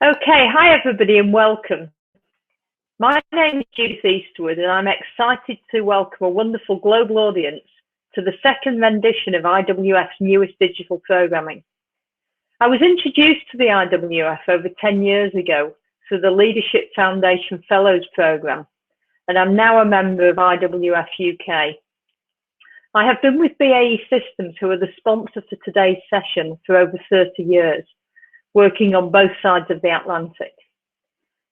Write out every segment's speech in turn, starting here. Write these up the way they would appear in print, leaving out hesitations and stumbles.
Okay, hi everybody and welcome. My name is Judith Eastwood and I'm excited to welcome a wonderful global audience to the second rendition of IWF's newest digital programming. I was introduced to the IWF over 10 years ago through the Leadership Foundation Fellows Programme, and I'm now a member of IWF UK. I have been with BAE Systems, who are the sponsor for today's session, for over 30 years, working on both sides of the Atlantic.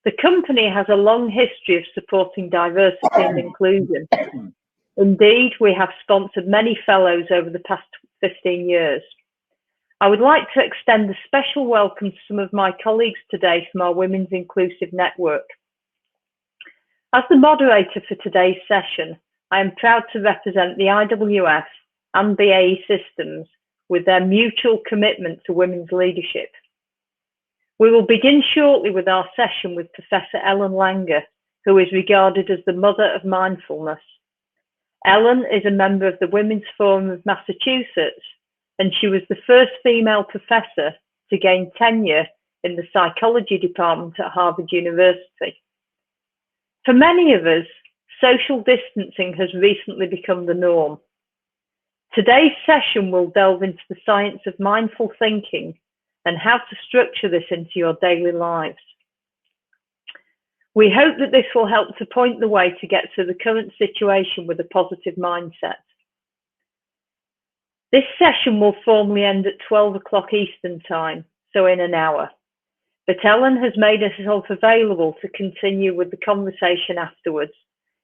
The company has a long history of supporting diversity and inclusion. Indeed, we have sponsored many fellows over the past 15 years. I would like to extend a special welcome to some of my colleagues today from our Women's Inclusive Network. As the moderator for today's session, I am proud to represent the IWF and BAE Systems with their mutual commitment to women's leadership. We will begin shortly with our session with Professor Ellen Langer, who is regarded as the Mother of Mindfulness. Ellen is a member of the Women's Forum of Massachusetts, and she was the first female professor to gain tenure in the psychology department at Harvard University. For many of us, social distancing has recently become the norm. Today's session will delve into the science of mindful thinking and how to structure this into your daily lives. We hope that this will help to point the way to get through the current situation with a positive mindset. This session will formally end at 12 o'clock Eastern Time, so in an hour. But Ellen has made herself available to continue with the conversation afterwards.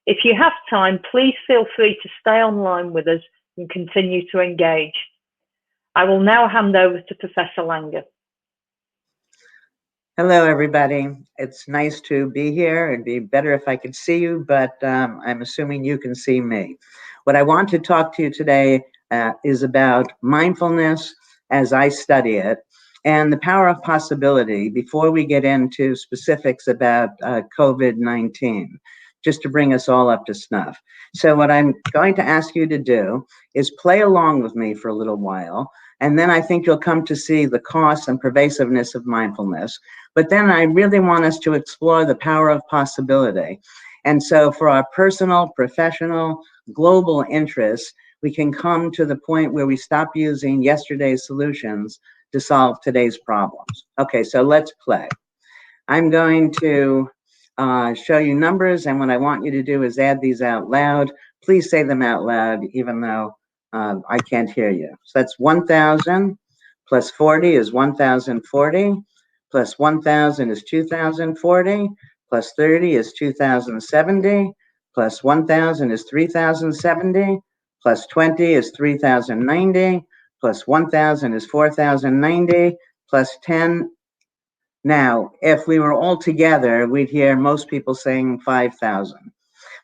If you have time, please feel free to stay online with us and continue to engage. I will now hand over to Professor Langer. Hello, everybody. It's nice to be here. It'd be better if I could see you, but I'm assuming you can see me. What I want to talk to you today is about mindfulness as I study it and the power of possibility before we get into specifics about COVID-19, just to bring us all up to snuff. So what I'm going to ask you to do is play along with me for a little while, and then I think you'll come to see the cost and pervasiveness of mindfulness. But then I really want us to explore the power of possibility. And so for our personal, professional, global interests, we can come to the point where we stop using yesterday's solutions to solve today's problems. Okay, so let's play. I'm going to show you numbers, and what I want you to do is add these out loud. Please say them out loud, even though I can't hear you. So that's 1,000 plus 40 is 1,040, plus 1,000 is 2,040, plus 30 is 2,070, plus 1,000 is 3,070, plus 20 is 3,090, plus 1,000 is 4,090, plus 10. Now, if we were all together, we'd hear most people saying 5,000.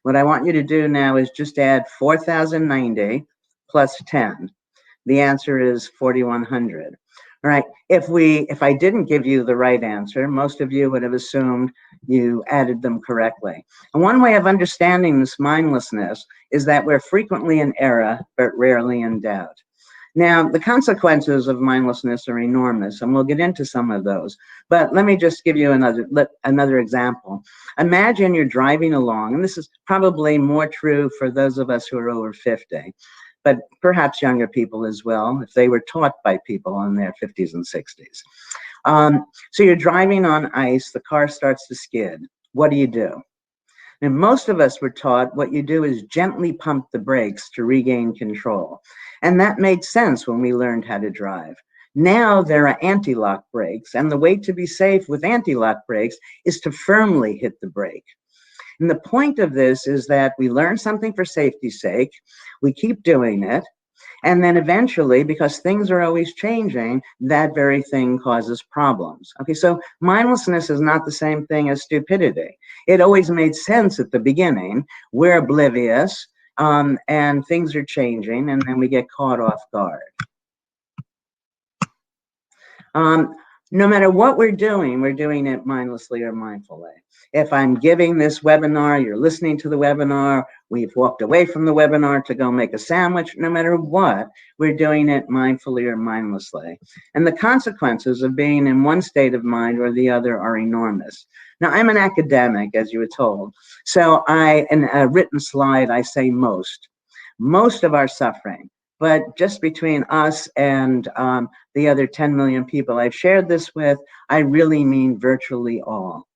What I want you to do now is just add 4,090 plus 10. The answer is 4,100. All right, if I didn't give you the right answer, most of you would have assumed you added them correctly. And one way of understanding this mindlessness is that we're frequently in error, but rarely in doubt. Now, the consequences of mindlessness are enormous, and we'll get into some of those. But let me just give you another example. Imagine you're driving along, and this is probably more true for those of us who are over 50, but perhaps younger people as well, if they were taught by people in their 50s and 60s. So you're driving on ice, the car starts to skid. What do? And most of us were taught what you do is gently pump the brakes to regain control. And that made sense when we learned how to drive. Now there are anti-lock brakes, and the way to be safe with anti-lock brakes is to firmly hit the brake. And the point of this is that we learn something for safety's sake, we keep doing it, and then eventually, because things are always changing, that very thing causes problems. Okay, so mindlessness is not the same thing as stupidity. It always made sense at the beginning. We're oblivious, and things are changing, and then we get caught off guard. No matter what we're doing it mindlessly or mindfully. If I'm giving this webinar, you're listening to the webinar, we've walked away from the webinar to go make a sandwich, no matter what, we're doing it mindfully or mindlessly. And the consequences of being in one state of mind or the other are enormous. Now, I'm an academic, as you were told. So in a written slide, I say most of our suffering, but just between us and the other 10 million people I've shared this with, I really mean virtually all.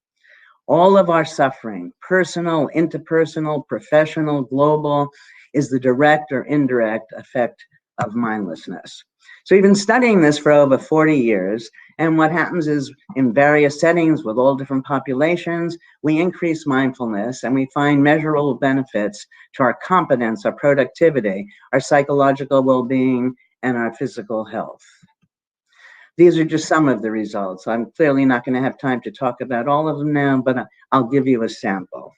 All of our suffering, personal, interpersonal, professional, global, is the direct or indirect effect of mindlessness. So we've been studying this for over 40 years, and what happens is in various settings with all different populations, we increase mindfulness and we find measurable benefits to our competence, our productivity, our psychological well-being, and our physical health. These are just some of the results. I'm clearly not going to have time to talk about all of them now, but I'll give you a sample.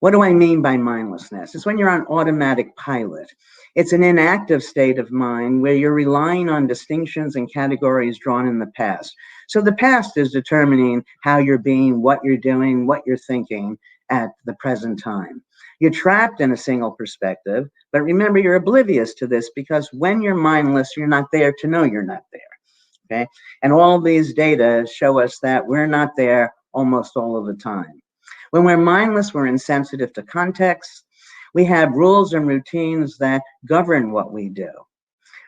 What do I mean by mindlessness? It's when you're on automatic pilot. It's an inactive state of mind where you're relying on distinctions and categories drawn in the past. So the past is determining how you're being, what you're doing, what you're thinking at the present time. You're trapped in a single perspective, but remember, you're oblivious to this because when you're mindless, you're not there to know you're not there. Okay? And all these data show us that we're not there almost all of the time. When we're mindless, we're insensitive to context. We have rules and routines that govern what we do,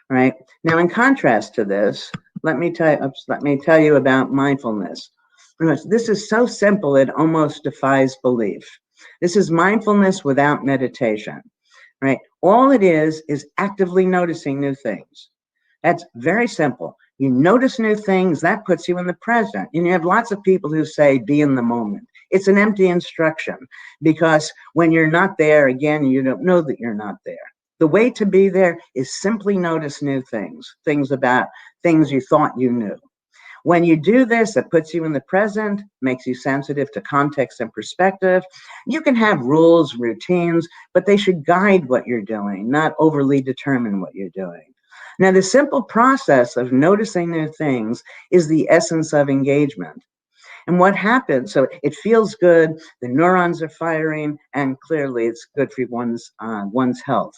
right? Now, in contrast to this, let me tell you about mindfulness. This is so simple, it almost defies belief. This is mindfulness without meditation, right? All it is actively noticing new things. That's very simple. You notice new things, that puts you in the present. And you have lots of people who say, be in the moment. It's an empty instruction because when you're not there, again, you don't know that you're not there. The way to be there is simply notice new things, about things you thought you knew. When you do this, it puts you in the present, makes you sensitive to context and perspective. You can have rules, routines, but they should guide what you're doing, not overly determine what you're doing. Now, the simple process of noticing new things is the essence of engagement. And what happens, so it feels good, the neurons are firing, and clearly it's good for one's health.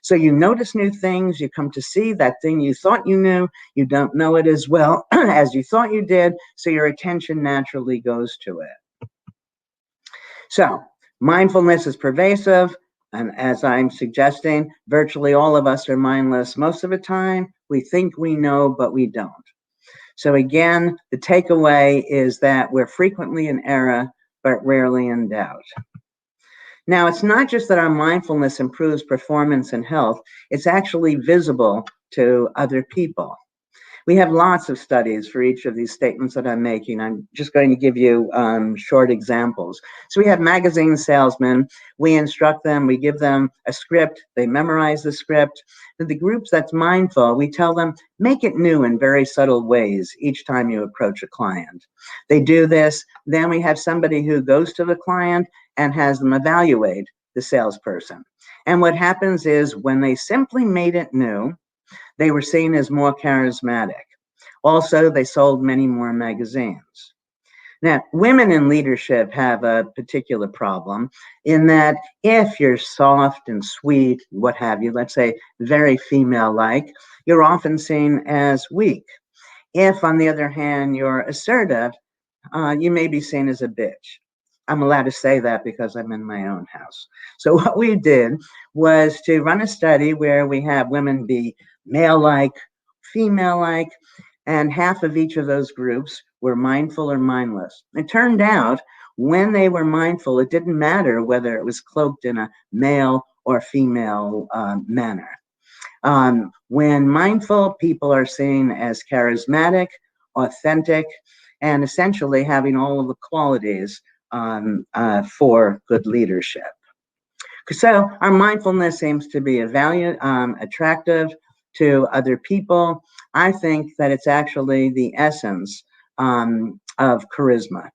So you notice new things, you come to see that thing you thought you knew, you don't know it as well as you thought you did, so your attention naturally goes to it. So mindfulness is pervasive, and as I'm suggesting, virtually all of us are mindless most of the time. We think we know, but we don't. So again, the takeaway is that we're frequently in error, but rarely in doubt. Now, it's not just that our mindfulness improves performance and health, it's actually visible to other people. We have lots of studies for each of these statements that I'm making. I'm just going to give you short examples. So we have magazine salesmen. We instruct them. We give them a script. They memorize the script. For the groups that's mindful, we tell them, make it new in very subtle ways each time you approach a client. They do this. Then we have somebody who goes to the client and has them evaluate the salesperson. And what happens is when they simply made it new, they were seen as more charismatic. Also, they sold many more magazines. Now, women in leadership have a particular problem in that if you're soft and sweet, what have you, let's say very female-like, you're often seen as weak. If, on the other hand, you're assertive, you may be seen as a bitch. I'm allowed to say that because I'm in my own house. So what we did was to run a study where we have women be male-like, female-like, and half of each of those groups were mindful or mindless. It turned out when they were mindful, it didn't matter whether it was cloaked in a male or female manner. When mindful, people are seen as charismatic, authentic, and essentially having all of the qualities for good leadership. So our mindfulness seems to be attractive to other people. I think that it's actually the essence of charisma.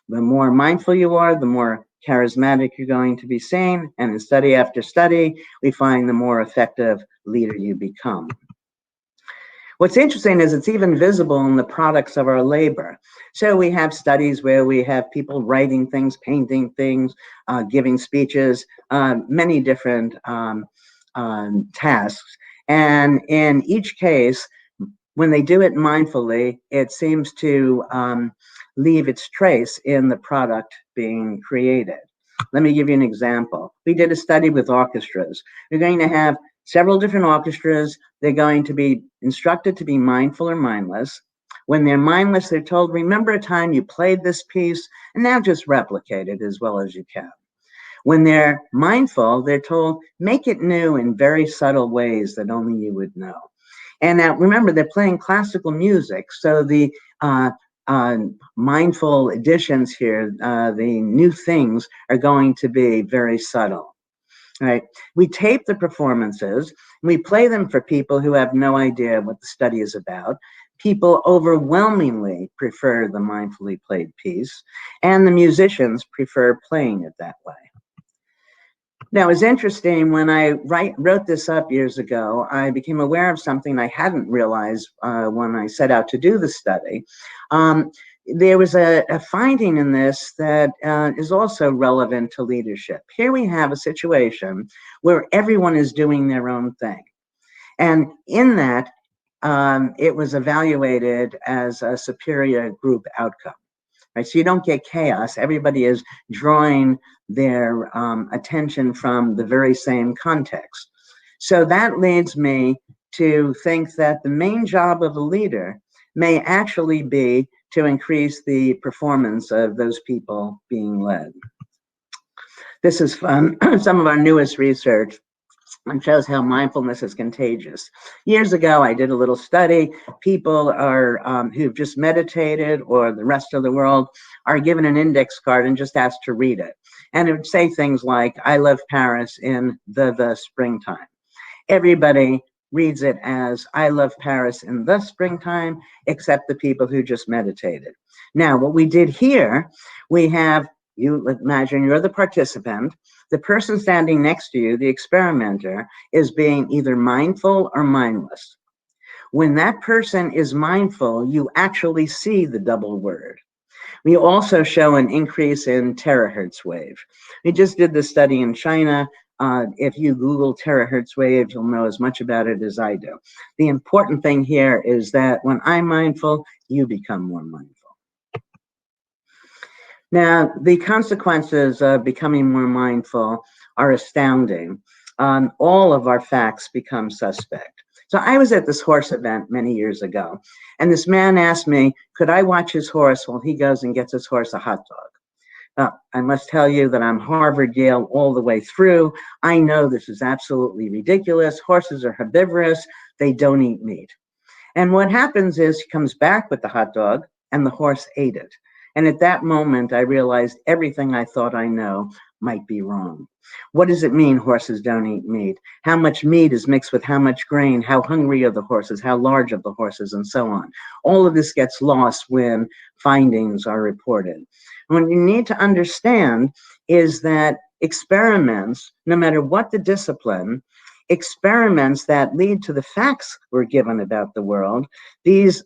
The more mindful you are, the more charismatic you're going to be seen. And in study after study, we find the more effective leader you become. What's interesting is it's even visible in the products of our labor. So we have studies where we have people writing things, painting things, giving speeches, many different tasks. And in each case, when they do it mindfully, it seems to leave its trace in the product being created. Let me give you an example. We did a study with orchestras. We're going to have several different orchestras. They're going to be instructed to be mindful or mindless. When they're mindless, they're told, remember a time you played this piece, and now just replicate it as well as you can. When they're mindful, they're told, make it new in very subtle ways that only you would know. And now remember, they're playing classical music, so the mindful additions here, the new things are going to be very subtle. Right? We tape the performances, we play them for people who have no idea what the study is about. People overwhelmingly prefer the mindfully played piece, and the musicians prefer playing it that way. Now, it's interesting, when I wrote this up years ago, I became aware of something I hadn't realized when I set out to do the study. There was a finding in this that is also relevant to leadership. Here we have a situation where everyone is doing their own thing. And in that, it was evaluated as a superior group outcome. Right? So you don't get chaos. Everybody is drawing their attention from the very same context. So that leads me to think that the main job of a leader may actually be to increase the performance of those people being led. This is from some of our newest research, and shows how mindfulness is contagious. Years ago, I did a little study. People are who've just meditated, or the rest of the world, are given an index card and just asked to read it. And it would say things like, I love Paris in the springtime. Everybody reads it as, I love Paris in the springtime, except the people who just meditated. Now, what we did here, we have, you imagine you're the participant. The person standing next to you, the experimenter, is being either mindful or mindless. When that person is mindful, you actually see the double word. We also show an increase in terahertz wave. We just did this study in China. If you Google terahertz wave, you'll know as much about it as I do. The important thing here is that when I'm mindful, you become more mindful. Now, the consequences of becoming more mindful are astounding. All of our facts become suspect. So I was at this horse event many years ago, and this man asked me, could I watch his horse while he goes and gets his horse a hot dog? I must tell you that I'm Harvard, Yale, all the way through. I know this is absolutely ridiculous. Horses are herbivorous. They don't eat meat. And what happens is he comes back with the hot dog, and the horse ate it. And at that moment, I realized everything I thought I know might be wrong. What does it mean horses don't eat meat? How much meat is mixed with how much grain? How hungry are the horses? How large are the horses? And so on. All of this gets lost when findings are reported. What you need to understand is that experiments, no matter what the discipline, experiments that lead to the facts we're given about the world, these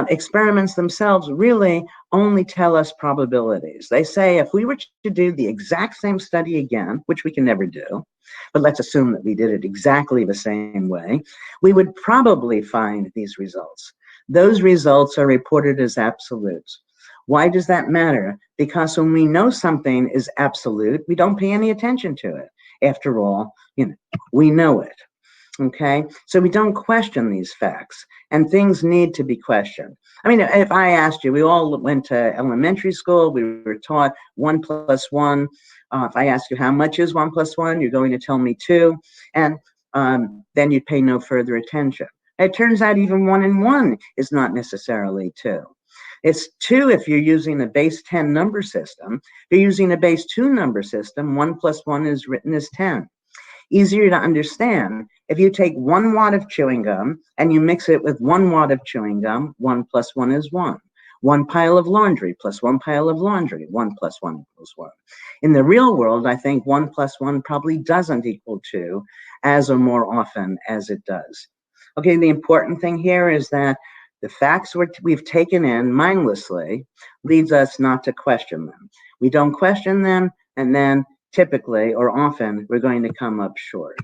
experiments themselves really only tell us probabilities. They say if we were to do the exact same study again, which we can never do, but let's assume that we did it exactly the same way, we would probably find these results. Those results are reported as absolutes. Why does that matter? Because when we know something is absolute, we don't pay any attention to it. After all, we know it. Okay, so we don't question these facts, and things need to be questioned. I mean, if I asked you, we all went to elementary school, we were taught 1 + 1. If I ask you how much is 1 + 1, you're going to tell me 2, and then you'd pay no further attention. It turns out even 1 and 1 is not necessarily 2. It's 2 if you're using a base 10 number system. If you're using a base 2 number system, 1 + 1 is written as 10. Easier to understand, if you take 1 wad of chewing gum and you mix it with 1 wad of chewing gum, 1 + 1 is 1. 1 pile of laundry plus 1 pile of laundry, 1 + 1 = 1. In the real world, I think 1 + 1 probably doesn't equal 2 as or more often as it does. Okay, the important thing here is that the facts we've taken in mindlessly leads us not to question them. We don't question them, and then typically or often we're going to come up short.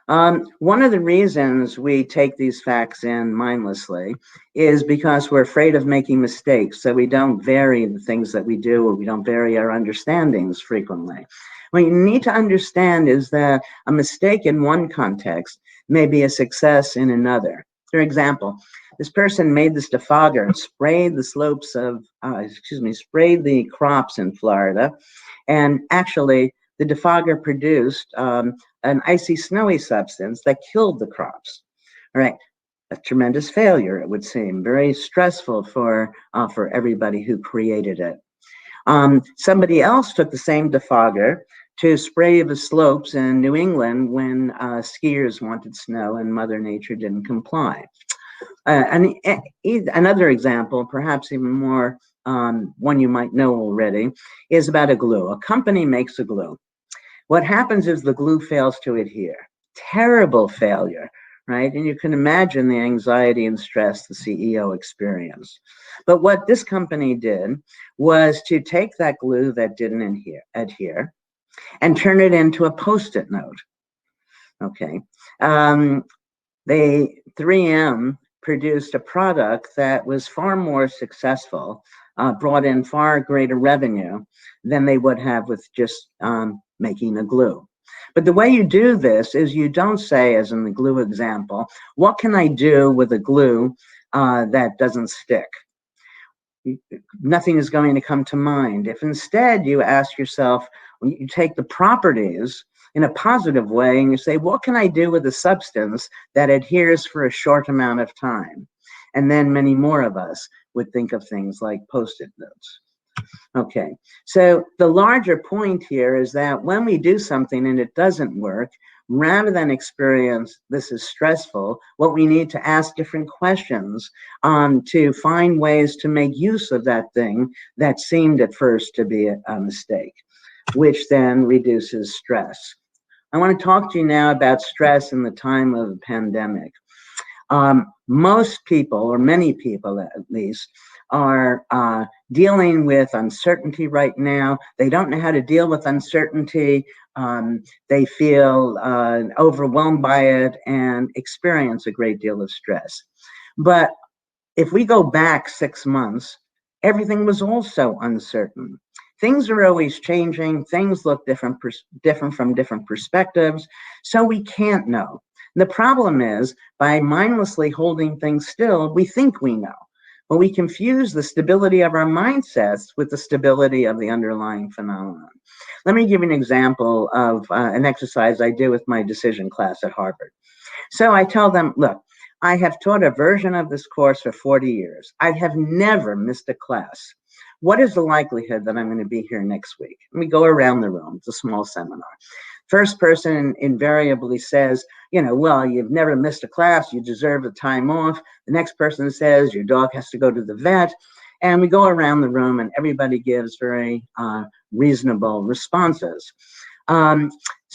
One of the reasons we take these facts in mindlessly is because we're afraid of making mistakes, so we don't vary the things that we do, or we don't vary our understandings frequently. What you need to understand is that a mistake in one context may be a success in another. For example, this person made this defogger and sprayed the slopes of, sprayed the crops in Florida, and actually the defogger produced an icy, snowy substance that killed the crops. All right, a tremendous failure, it would seem, very stressful for everybody who created it. Somebody else took the same defogger to spray the slopes in New England when skiers wanted snow and Mother Nature didn't comply. Another example, perhaps even more one you might know already, is about a glue. A company makes a glue. What happens is the glue fails to adhere. Terrible failure, right? And you can imagine the anxiety and stress the CEO experienced. But what this company did was to take that glue that didn't adhere and turn it into a Post-it note. Okay. 3M produced a product that was far more successful, brought in far greater revenue than they would have with just making a glue. But the way you do this is you don't say, as in the glue example, what can I do with a glue that doesn't stick? Nothing is going to come to mind. If instead you ask yourself, you take the properties in a positive way and you say, what can I do with a substance that adheres for a short amount of time? And then many more of us would think of things like Post-it notes. Okay, so the larger point here is that when we do something and it doesn't work, rather than experience this is stressful, what we need to ask different questions to find ways to make use of that thing that seemed at first to be a mistake, which then reduces stress. I want to talk to you now about stress in the time of a pandemic. Most people, or many people at least, are dealing with uncertainty right now. They don't know how to deal with uncertainty. They feel overwhelmed by it and experience a great deal of stress. But if we go back 6 months, everything was also uncertain. Things are always changing. Things look different from different perspectives. So we can't know. The problem is, by mindlessly holding things still, we think we know. But we confuse the stability of our mindsets with the stability of the underlying phenomenon. Let me give you an example of an exercise I do with my decision class at Harvard. So I tell them, look, I have taught a version of this course for 40 years. I have never missed a class. What is the likelihood that I'm going to be here next week? And we go around the room. It's a small seminar. First person invariably says, well, you've never missed a class, you deserve the time off. The next person says, your dog has to go to the vet. And we go around the room and everybody gives very reasonable responses. Then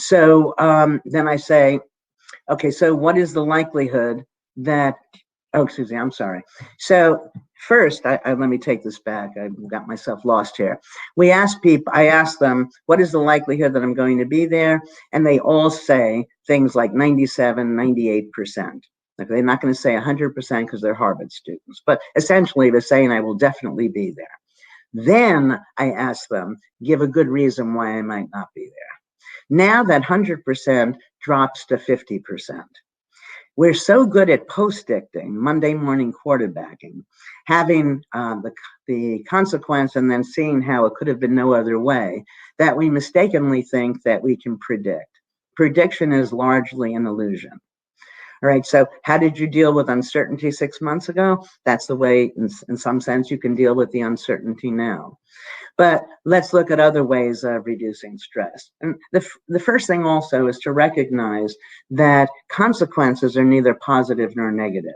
I say, okay, so what is the likelihood that, I'm sorry. So first, let me take this back. I got myself lost here. I asked them, what is the likelihood that I'm going to be there? And they all say things like 97, 98%. Okay, they're not going to say 100% because they're Harvard students, but essentially they're saying I will definitely be there. Then I ask them, give a good reason why I might not be there. Now that 100% drops to 50%. We're so good at post-dicting, Monday morning quarterbacking, having the consequence and then seeing how it could have been no other way, that we mistakenly think that we can predict. Prediction is largely an illusion. All right, so how did you deal with uncertainty 6 months ago? That's the way, in some sense, you can deal with the uncertainty now. But let's look at other ways of reducing stress. And the first thing also is to recognize that consequences are neither positive nor negative.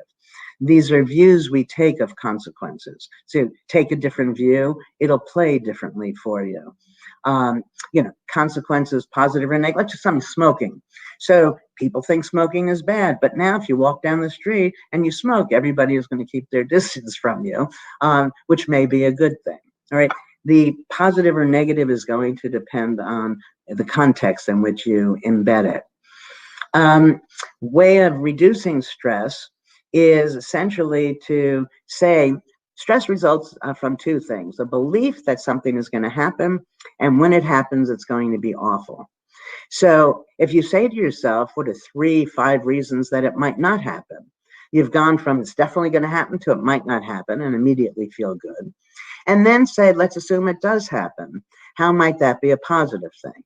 These are views we take of consequences. So take a different view, it'll play differently for you. consequences, positive or negative. Let's just say smoking. So people think smoking is bad, but now if you walk down the street and you smoke, everybody is going to keep their distance from you, which may be a good thing. All right. The positive or negative is going to depend on the context in which you embed it. Way of reducing stress is essentially to say stress results from two things: a belief that something is going to happen, and when it happens, it's going to be awful. So if you say to yourself, what are 3, 5 reasons that it might not happen? You've gone from it's definitely going to happen to it might not happen and immediately feel good. And then say, let's assume it does happen. How might that be a positive thing?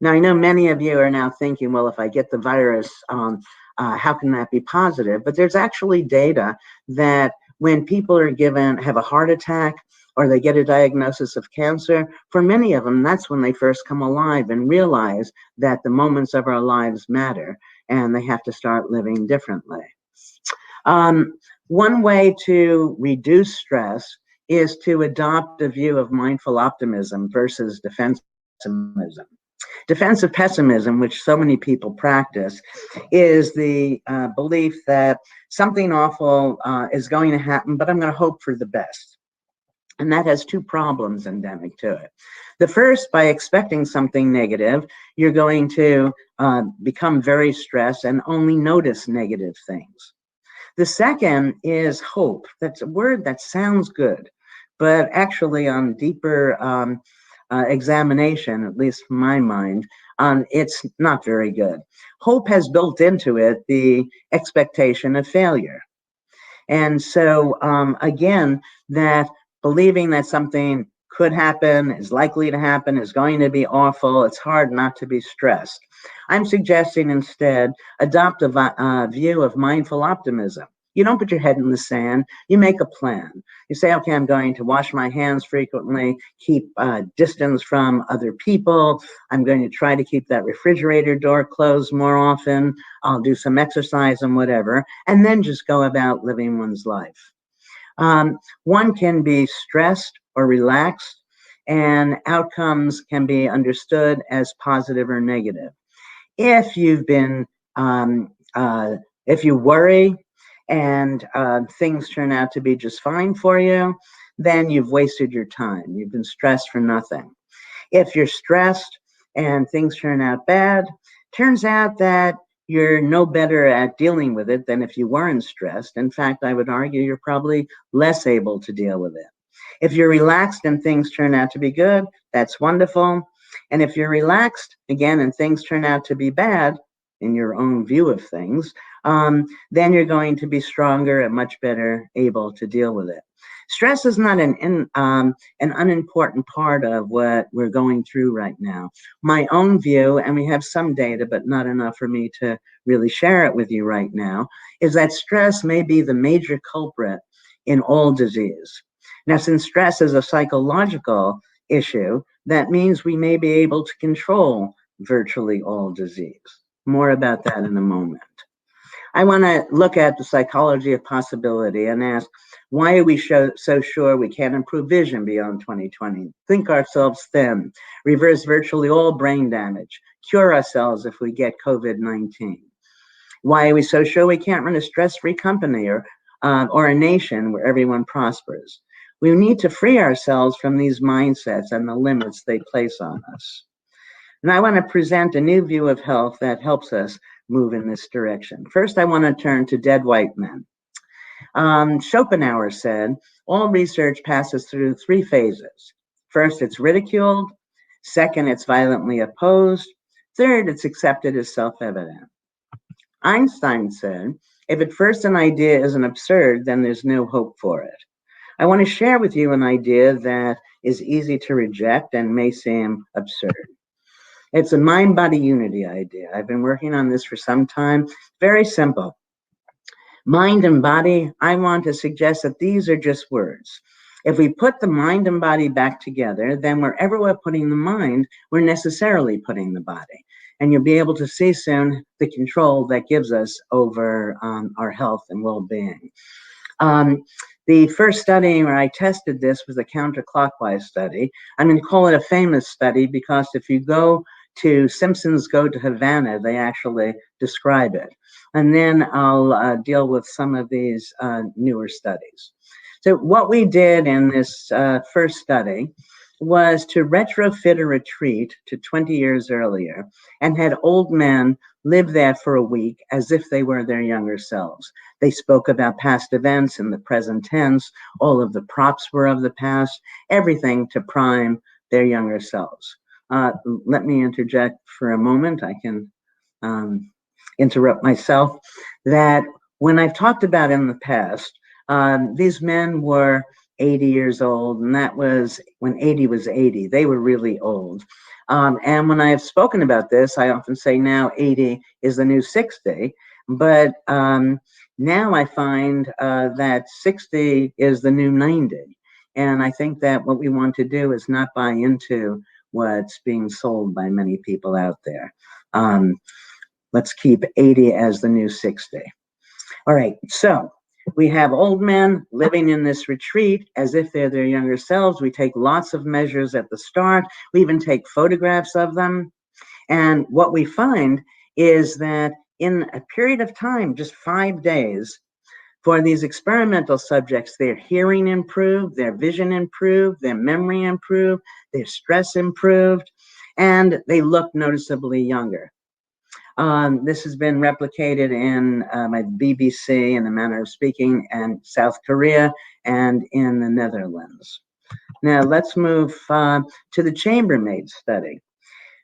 Now, I know many of you are now thinking, well, if I get the virus, how can that be positive? But there's actually data that when people have a heart attack or they get a diagnosis of cancer, for many of them, that's when they first come alive and realize that the moments of our lives matter and they have to start living differently. One way to reduce stress is to adopt a view of mindful optimism versus defensive pessimism. Defensive pessimism, which so many people practice, is the belief that something awful is going to happen, but I'm going to hope for the best. And that has 2 problems endemic to it. The first, by expecting something negative, you're going to become very stressed and only notice negative things. The second is hope. That's a word that sounds good, but actually on deeper examination, at least in my mind, it's not very good. Hope has built into it the expectation of failure. And so, again, that believing that something could happen, is likely to happen, is going to be awful, it's hard not to be stressed. I'm suggesting instead adopt a view of mindful optimism. You don't put your head in the sand. You make a plan. You say, okay, I'm going to wash my hands frequently, keep distance from other people. I'm going to try to keep that refrigerator door closed more often. I'll do some exercise and whatever, and then just go about living one's life. One can be stressed or relaxed, and outcomes can be understood as positive or negative. If you've been, if you worry and things turn out to be just fine for you, then you've wasted your time. You've been stressed for nothing. If you're stressed and things turn out bad, turns out that you're no better at dealing with it than if you weren't stressed. In fact, I would argue you're probably less able to deal with it. If you're relaxed and things turn out to be good, that's wonderful. And if you're relaxed, again, and things turn out to be bad in your own view of things, then you're going to be stronger and much better able to deal with it. Stress is not an unimportant part of what we're going through right now. My own view, and we have some data, but not enough for me to really share it with you right now, is that stress may be the major culprit in all disease. Now, since stress is a psychological issue, that means we may be able to control virtually all disease. More about that in a moment. I want to look at the psychology of possibility and ask, why are we so sure we can't improve vision beyond 2020, think ourselves thin, reverse virtually all brain damage, cure ourselves if we get COVID-19? Why are we so sure we can't run a stress-free company or a nation where everyone prospers? We need to free ourselves from these mindsets and the limits they place on us. And I want to present a new view of health that helps us move in this direction. First, I want to turn to dead white men. Schopenhauer said, all research passes through 3 phases. First, it's ridiculed. Second, it's violently opposed. Third, it's accepted as self-evident. Einstein said, if at first an idea isn't absurd, then there's no hope for it. I want to share with you an idea that is easy to reject and may seem absurd. It's a mind-body unity idea. I've been working on this for some time. Very simple. Mind and body, I want to suggest that these are just words. If we put the mind and body back together, then wherever we're putting the mind, we're necessarily putting the body. And you'll be able to see soon the control that gives us over our health and well-being. The first study where I tested this was a counterclockwise study. I'm going to call it a famous study because if you go to Simpsons Go to Havana, they actually describe it. And then I'll deal with some of these newer studies. So what we did in this first study was to retrofit a retreat to 20 years earlier and had old men live there for a week as if they were their younger selves. They spoke about past events in the present tense. All of the props were of the past, everything to prime their younger selves. Let me interject for a moment. I can interrupt myself. That when I've talked about in the past, these men were 80 years old, and that was when 80 was 80. They were really old. And when I've spoken about this, I often say now 80 is the new 60, but now I find that 60 is the new 90. And I think that what we want to do is not buy into what's being sold by many people out there. Let's keep 80 as the new 60. All right, so we have old men living in this retreat as if they're their younger selves. We take lots of measures at the start. We even take photographs of them. And what we find is that in a period of time, just 5 days, for these experimental subjects, their hearing improved, their vision improved, their memory improved, their stress improved, and they looked noticeably younger. This has been replicated in my BBC, in the manner of speaking, and South Korea and in the Netherlands. Now let's move to the chambermaid study.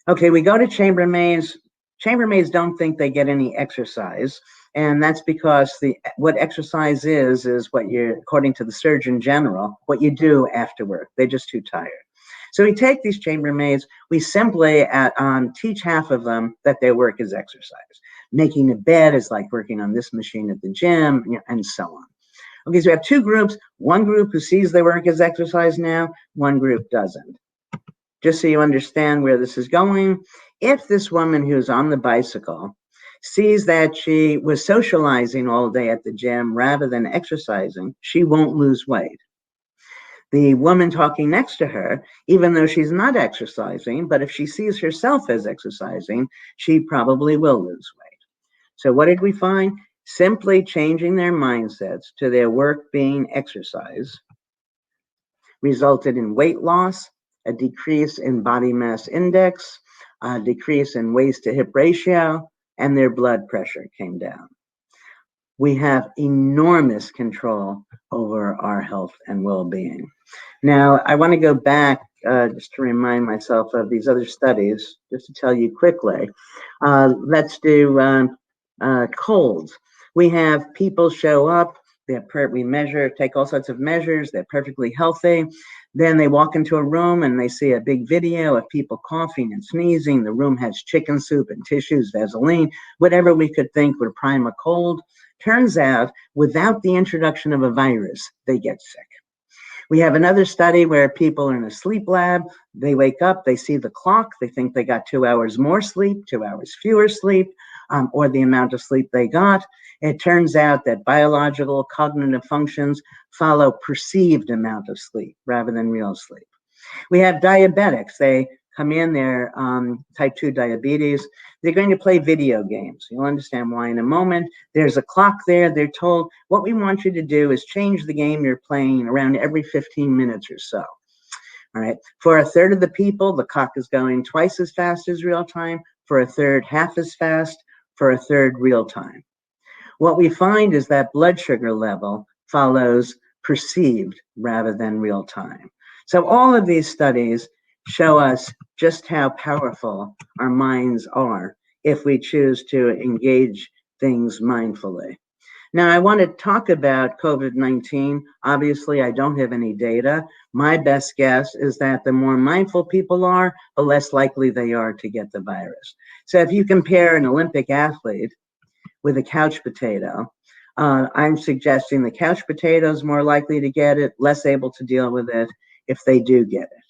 Okay, we go to chambermaids. Chambermaids don't think they get any exercise, and that's because what exercise is what you, according to the Surgeon General, what you do after work. They're just too tired. So we take these chambermaids, we simply teach half of them that their work is exercise. Making a bed is like working on this machine at the gym, and so on. Okay, so we have two groups, one group who sees their work as exercise now, one group doesn't. Just so you understand where this is going, if this woman who's on the bicycle sees that she was socializing all day at the gym rather than exercising, she won't lose weight. The woman talking next to her, even though she's not exercising, but if she sees herself as exercising, she probably will lose weight. So what did we find? Simply changing their mindsets to their work being exercise resulted in weight loss, a decrease in body mass index, a decrease in waist to hip ratio, and their blood pressure came down. We have enormous control over our health and well-being. Now, I want to go back just to remind myself of these other studies, just to tell you quickly. Let's do colds. We have people show up, we measure, take all sorts of measures, they're perfectly healthy. Then they walk into a room and they see a big video of people coughing and sneezing. The room has chicken soup and tissues, Vaseline, whatever we could think would prime a cold. Turns out, without the introduction of a virus, they get sick. We have another study where people are in a sleep lab, they wake up, they see the clock, they think they got 2 hours more sleep, 2 hours fewer sleep, or the amount of sleep they got. It turns out that biological cognitive functions follow perceived amount of sleep rather than real sleep. We have diabetics. They come in, they're type 2 diabetes. They're going to play video games. You'll understand why in a moment. There's a clock there. They're told, what we want you to do is change the game you're playing around every 15 minutes or so. All right. For a third of the people, the clock is going twice as fast as real time. For a third, half as fast. For a third, real time. What we find is that blood sugar level follows perceived rather than real time. So all of these studies show us just how powerful our minds are if we choose to engage things mindfully. Now, I want to talk about COVID-19. Obviously, I don't have any data. My best guess is that the more mindful people are, the less likely they are to get the virus. So if you compare an Olympic athlete with a couch potato, I'm suggesting the couch potato is more likely to get it, less able to deal with it if they do get it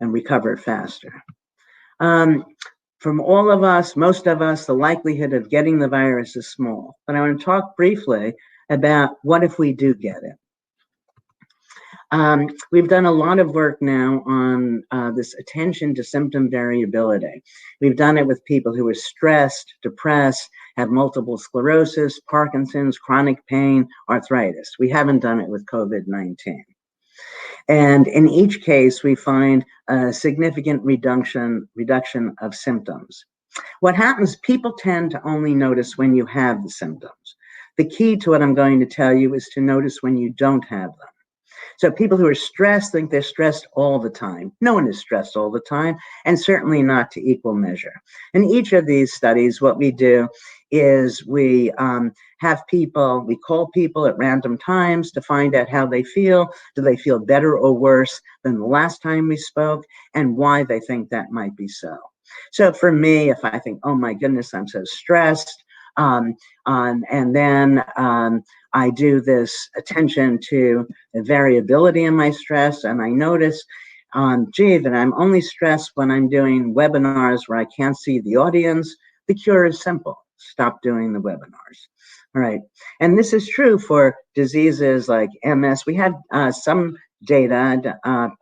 and recover faster. From all of us, most of us, the likelihood of getting the virus is small. But I want to talk briefly about what if we do get it. We've done a lot of work now on this attention to symptom variability. We've done it with people who are stressed, depressed, have multiple sclerosis, Parkinson's, chronic pain, arthritis. We haven't done it with COVID-19. And in each case, we find a significant reduction of symptoms. What happens, people tend to only notice when you have the symptoms. The key to what I'm going to tell you is to notice when you don't have them. So people who are stressed think they're stressed all the time. No one is stressed all the time, and certainly not to equal measure. In each of these studies, what we do is we have people, we call people at random times to find out how they feel. Do they feel better or worse than the last time we spoke, and why they think that might be so. So for me, if I think, oh my goodness, I'm so stressed, and then I do this attention to the variability in my stress, and I notice, gee, that I'm only stressed when I'm doing webinars where I can't see the audience. The cure is simple. Stop doing the webinars. All right. And this is true for diseases like MS. We have some data,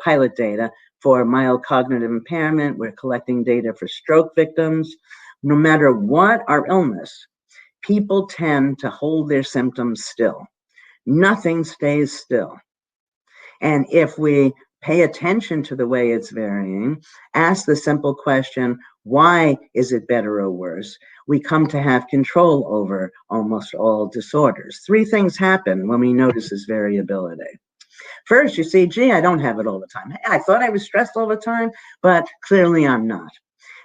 pilot data for mild cognitive impairment. We're collecting data for stroke victims. No matter what our illness, people tend to hold their symptoms still. Nothing stays still. And if we pay attention to the way it's varying, ask the simple question, why is it better or worse? We come to have control over almost all disorders. Three things happen when we notice this variability. First, you see, gee, I don't have it all the time. Hey, I thought I was stressed all the time, but clearly I'm not.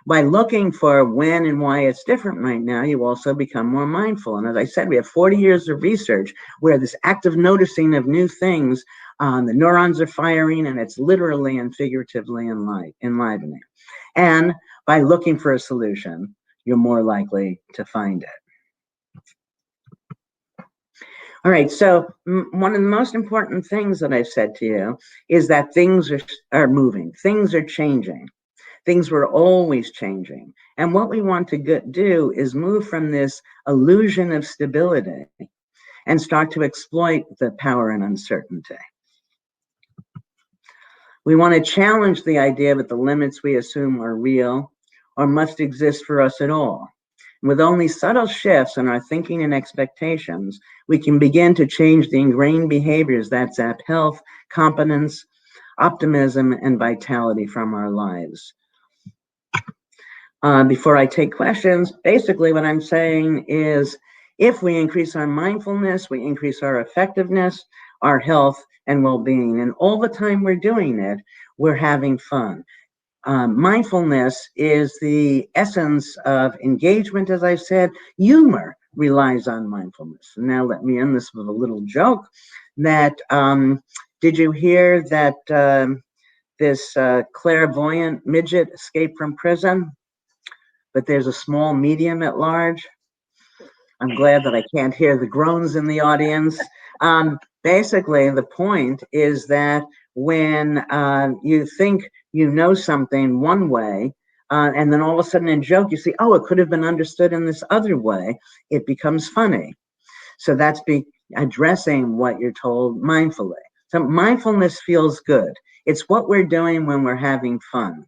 By looking for when and why it's different right now, you also become more mindful. And as I said, we have 40 years of research where this active noticing of new things, the neurons are firing, and it's literally and figuratively enlivening. And by looking for a solution, you're more likely to find it. All right, so one of the most important things that I've said to you is that things are moving, things are changing. Things were always changing. And what we want to do is move from this illusion of stability and start to exploit the power and uncertainty. We want to challenge the idea that the limits we assume are real or must exist for us at all. And with only subtle shifts in our thinking and expectations, we can begin to change the ingrained behaviors that zap health, competence, optimism, and vitality from our lives. Before I take questions, basically what I'm saying is if we increase our mindfulness, we increase our effectiveness, our health, and well-being. And all the time we're doing it, we're having fun. Mindfulness is the essence of engagement, as I've said. Humor relies on mindfulness. And now let me end this with a little joke that, did you hear that this clairvoyant midget escaped from prison? But there's a small medium at large. I'm glad that I can't hear the groans in the audience. Basically, the point is that when you think you know something one way, and then all of a sudden in joke, you see, oh, it could have been understood in this other way, it becomes funny. So that's addressing what you're told mindfully. So mindfulness feels good. It's what we're doing when we're having fun.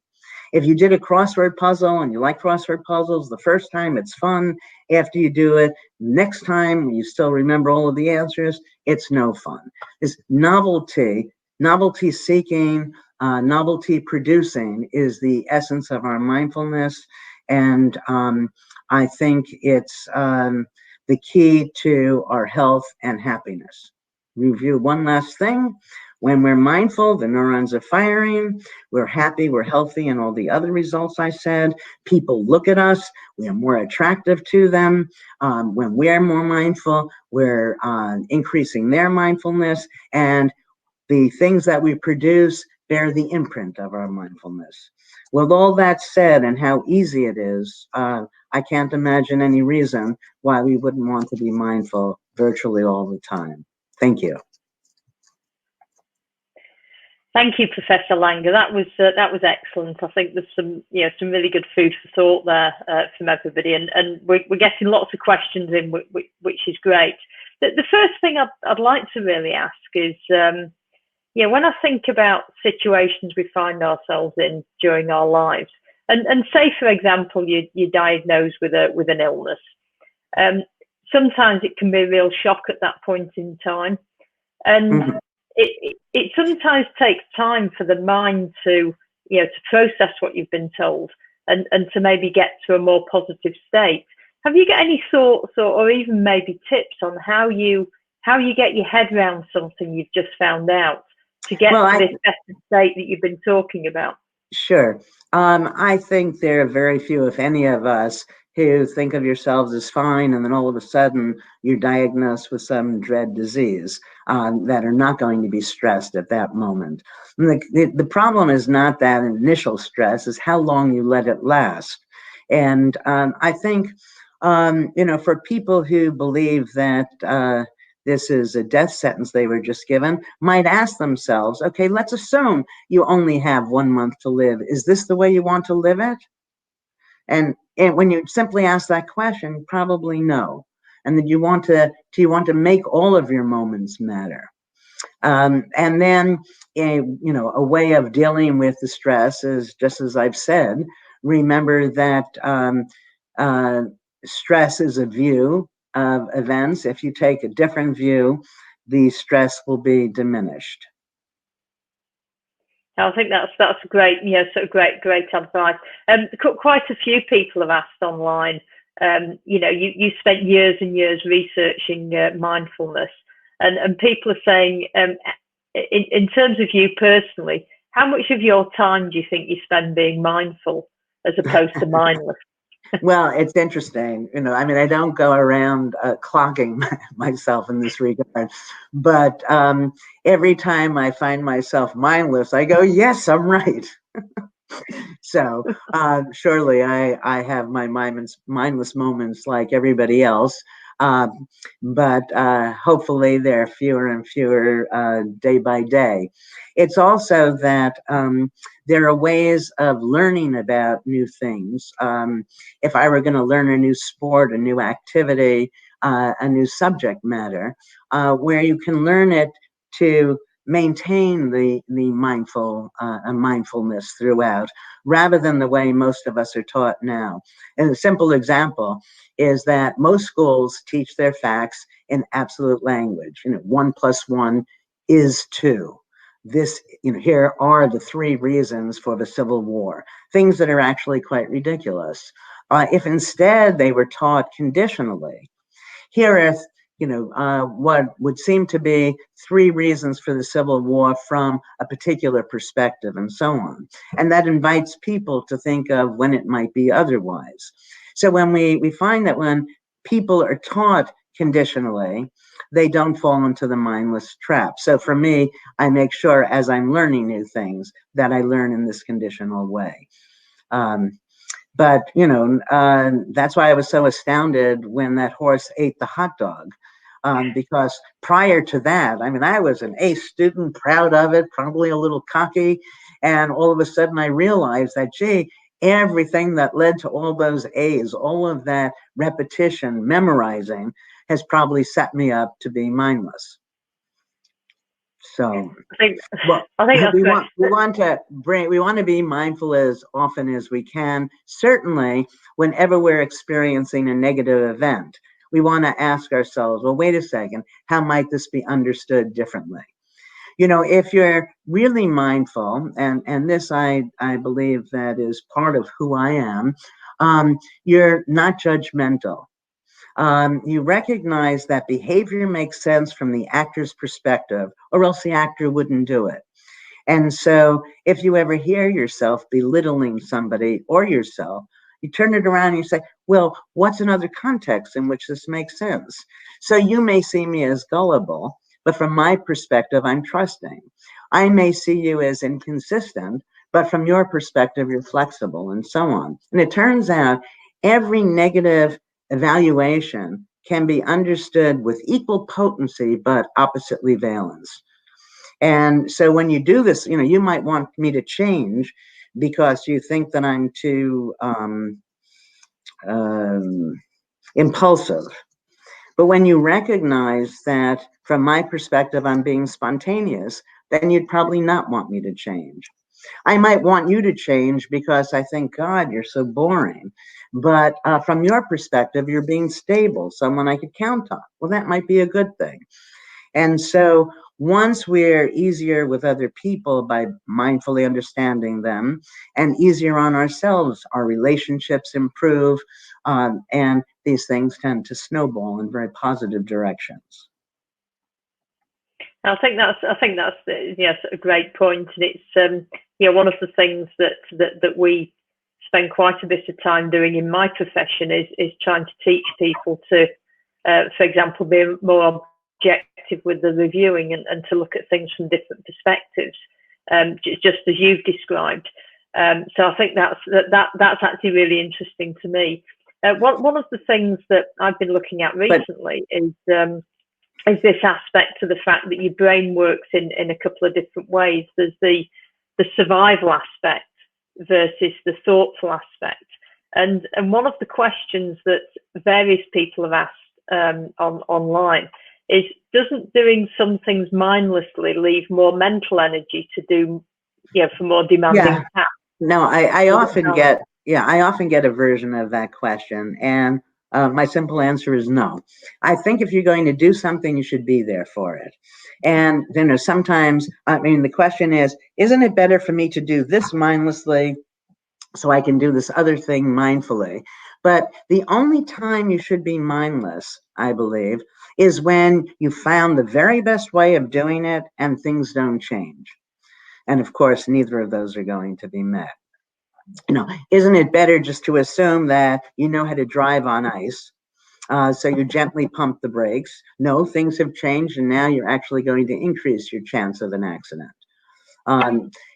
If you did a crossword puzzle and you like crossword puzzles, the first time it's fun. After you do it, next time you still remember all of the answers, it's no fun. This novelty seeking, novelty producing is the essence of our mindfulness. And I think it's the key to our health and happiness. Review one last thing. When we're mindful, the neurons are firing, we're happy, we're healthy, and all the other results I said. People look at us, we are more attractive to them. When we're more mindful, we're increasing their mindfulness, and the things that we produce bear the imprint of our mindfulness. With all that said and how easy it is, I can't imagine any reason why we wouldn't want to be mindful virtually all the time. Thank you. Thank you, Professor Langer. That was excellent. I think there's some really good food for thought there from everybody, and we're getting lots of questions in, which is great. The first thing I'd like to really ask is, Yeah, when I think about situations we find ourselves in during our lives, and say for example you're diagnosed with an illness, um, sometimes it can be a real shock at that point in time, and Mhm. it sometimes takes time for the mind to to process what you've been told and to maybe get to a more positive state. Have you got any thoughts or even maybe tips on how you get your head around something you've just found out to get Well, to this better state that you've been talking about? sure. I think there are very few, if any of us, who think of yourselves as fine, and then all of a sudden you're diagnosed with some dread disease that are not going to be stressed at that moment. And the problem is not that initial stress, is how long you let it last. And I think, for people who believe that this is a death sentence they were just given, might ask themselves, okay, let's assume you only have 1 month to live. Is this the way you want to live it? And when you simply ask that question, probably no. And that do you want to make all of your moments matter? And then, a way of dealing with the stress is, just as I've said, remember that uh, stress is a view of events. If you take a different view, the stress will be diminished. I think that's great, sort of great advice. Quite a few people have asked online. You spent years and years researching mindfulness, and people are saying, in terms of you personally, how much of your time do you think you spend being mindful as opposed to mindless? Well, it's interesting. I mean, I don't go around clocking myself in this regard, but every time I find myself mindless, I go, yes, I'm right. So surely I have my mindless moments like everybody else, uh, but hopefully there are fewer and fewer day by day. It's also that there are ways of learning about new things. If I were going to learn a new sport, a new activity, a new subject matter, where you can learn it to maintain the mindfulness throughout, rather than the way most of us are taught now. And a simple example is that most schools teach their facts in absolute language. 1 + 1 is 2. Here are the 3 reasons for the Civil War, things that are actually quite ridiculous. If instead they were taught conditionally, here are what would seem to be 3 reasons for the Civil War from a particular perspective, and so on. And that invites people to think of when it might be otherwise. So when we find that when people are taught conditionally, they don't fall into the mindless trap. So for me, I make sure as I'm learning new things that I learn in this conditional way. But that's why I was so astounded when that horse ate the hot dog. Because prior to that, I mean, I was an A student, proud of it, probably a little cocky. And all of a sudden I realized that, gee, everything that led to all those A's, all of that repetition, memorizing, has probably set me up to be mindless. So, well, I think that's we great. want to be mindful as often as we can. Certainly, whenever we're experiencing a negative event, we want to ask ourselves, well, wait a second, how might this be understood differently? If you're really mindful, and this I believe that is part of who I am, you're not judgmental. You recognize that behavior makes sense from the actor's perspective, or else the actor wouldn't do it. And so if you ever hear yourself belittling somebody or yourself, you turn it around and you say, well, what's another context in which this makes sense? So you may see me as gullible, but from my perspective, I'm trusting. I may see you as inconsistent, but from your perspective, you're flexible, and so on. And it turns out every negative evaluation can be understood with equal potency, but oppositely valence. And so when you do this, you might want me to change because you think that I'm too impulsive. But when you recognize that, from my perspective, I'm being spontaneous, then you'd probably not want me to change. I might want you to change because I think, God, you're so boring. But from your perspective, you're being stable, someone I could count on. Well, that might be a good thing. And so once we're easier with other people by mindfully understanding them and easier on ourselves, our relationships improve, and these things tend to snowball in very positive directions. I think that's yes, a great point, and it's one of the things that we spend quite a bit of time doing in my profession is trying to teach people to, for example, be more objective with the reviewing and to look at things from different perspectives, just as you've described. So I think that's actually really interesting to me. One of the things that I've been looking at recently is this aspect of the fact that your brain works in a couple of different ways. There's the survival aspect versus the thoughtful aspect. And one of the questions that various people have asked online is, doesn't doing some things mindlessly leave more mental energy to do, for more demanding tasks? No, I often get a version of that question, and my simple answer is no. I think if you're going to do something, you should be there for it. And sometimes, the question is, isn't it better for me to do this mindlessly so I can do this other thing mindfully? But the only time you should be mindless, I believe, is when you found the very best way of doing it and things don't change. And of course, neither of those are going to be met. Isn't it better just to assume that you know how to drive on ice? So you gently pump the brakes. No, things have changed, and now you're actually going to increase your chance of an accident.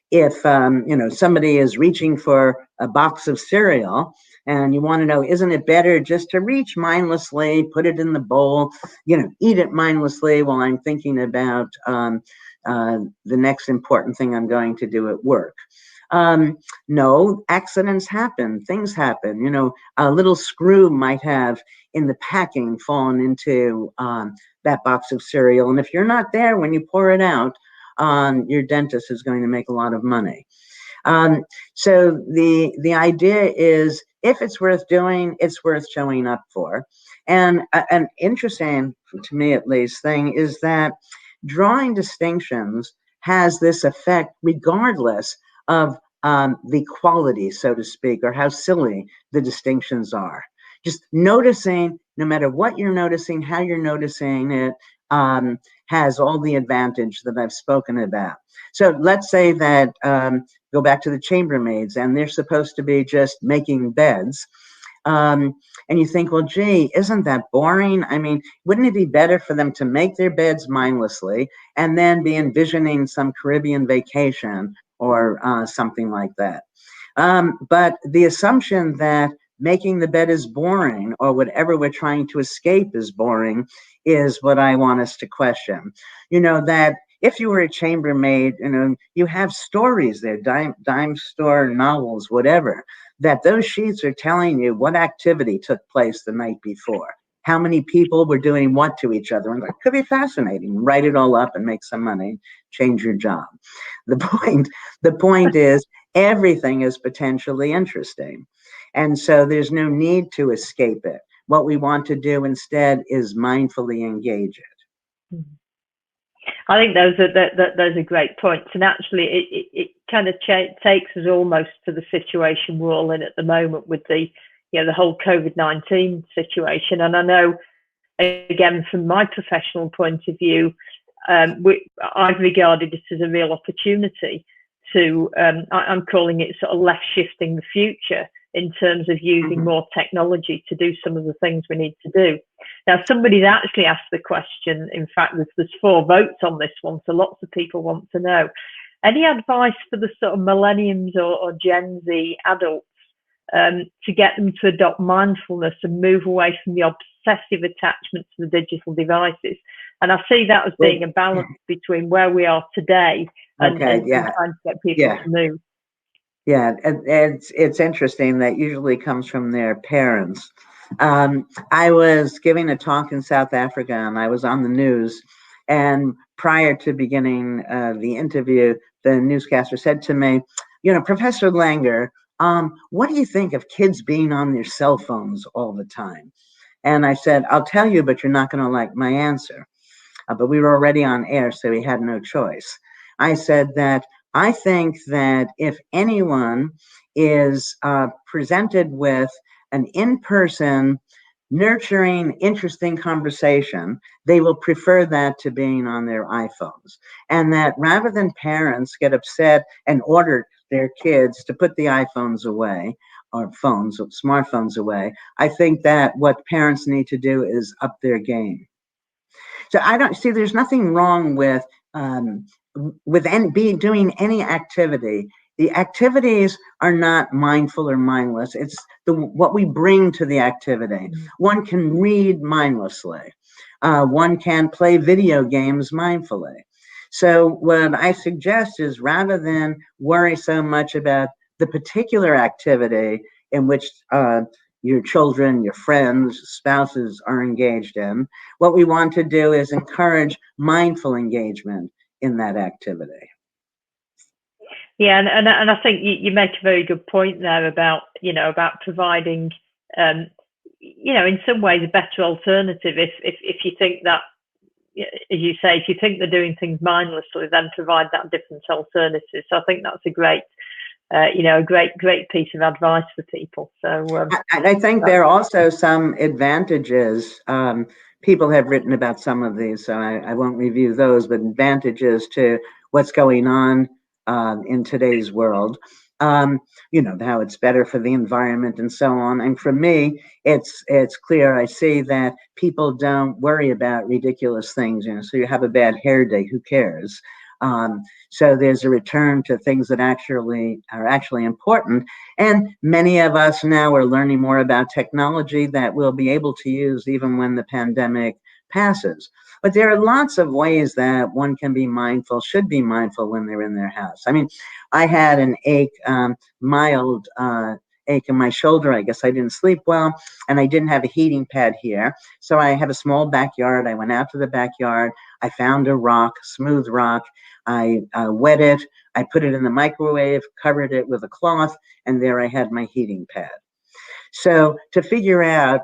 If somebody is reaching for a box of cereal, and you want to know, isn't it better just to reach mindlessly, put it in the bowl, eat it mindlessly while I'm thinking about the next important thing I'm going to do at work? No, accidents happen, things happen. A little screw might have in the packing fallen into that box of cereal. And if you're not there when you pour it out, your dentist is going to make a lot of money. So the idea is, if it's worth doing, it's worth showing up for. And an interesting, to me at least, thing is that drawing distinctions has this effect regardless of the quality, so to speak, or how silly the distinctions are. Just noticing, no matter what you're noticing, how you're noticing it, has all the advantage that I've spoken about. So let's say that, go back to the chambermaids, and they're supposed to be just making beds. And you think, well, gee, isn't that boring? Wouldn't it be better for them to make their beds mindlessly and then be envisioning some Caribbean vacation or something like that? But the assumption that making the bed is boring, or whatever we're trying to escape is boring, is what I want us to question. That if you were a chambermaid, you have stories there, dime store novels, whatever, that those sheets are telling you what activity took place the night before, how many people were doing what to each other. And it could be fascinating. Write it all up and make some money, change your job. The point is, everything is potentially interesting. And so there's no need to escape it. What we want to do instead is mindfully engage it. I think those are great points, and actually it kind of takes us almost to the situation we're all in at the moment with the whole COVID-19 situation. And I know, again, from my professional point of view, I've regarded it as a real opportunity to, I'm calling it sort of left shifting the future, in terms of using more technology to do some of the things we need to do. Now, somebody's actually asked the question, in fact, there's 4 votes on this one, so lots of people want to know. Any advice for the sort of millenniums or Gen Z adults to get them to adopt mindfulness and move away from the obsessive attachment to the digital devices? And I see that as being a balance between where we are today and trying to get people to move. Yeah, it's interesting that usually comes from their parents. I was giving a talk in South Africa, and I was on the news. And prior to beginning the interview, the newscaster said to me, Professor Langer, what do you think of kids being on their cell phones all the time? And I said, I'll tell you, but you're not going to like my answer. But we were already on air, so we had no choice. I said that I think that if anyone is presented with an in-person, nurturing, interesting conversation, they will prefer that to being on their iPhones. And that rather than parents get upset and order their kids to put the iPhones away, or phones, or smartphones away, I think that what parents need to do is up their game. So I don't see, there's nothing wrong with doing any activity. The activities are not mindful or mindless. It's what we bring to the activity. One can read mindlessly. One can play video games mindfully. So what I suggest is, rather than worry so much about the particular activity in which your children, your friends, spouses are engaged in, what we want to do is encourage mindful engagement in that activity. Yeah, and I think you make a very good point there about providing in some ways a better alternative. If you think that, as you say, if you think they're doing things mindlessly, then provide that different alternative. So I think that's a great great piece of advice for people. So I think there are also some advantages. People have written about some of these, so I won't review those, but advantages to what's going on in today's world. How it's better for the environment and so on. And for me, it's clear. I see that people don't worry about ridiculous things. So you have a bad hair day, who cares? So there's a return to things that are actually important. And many of us now are learning more about technology that we'll be able to use even when the pandemic passes. But there are lots of ways that one can be mindful, should be mindful when they're in their house. I mean, I had an mild ache in my shoulder. I guess I didn't sleep well, and I didn't have a heating pad here. So I have a small backyard. I went out to the backyard. I found a rock, smooth rock. I wet it. I put it in the microwave, covered it with a cloth, and there I had my heating pad. So to figure out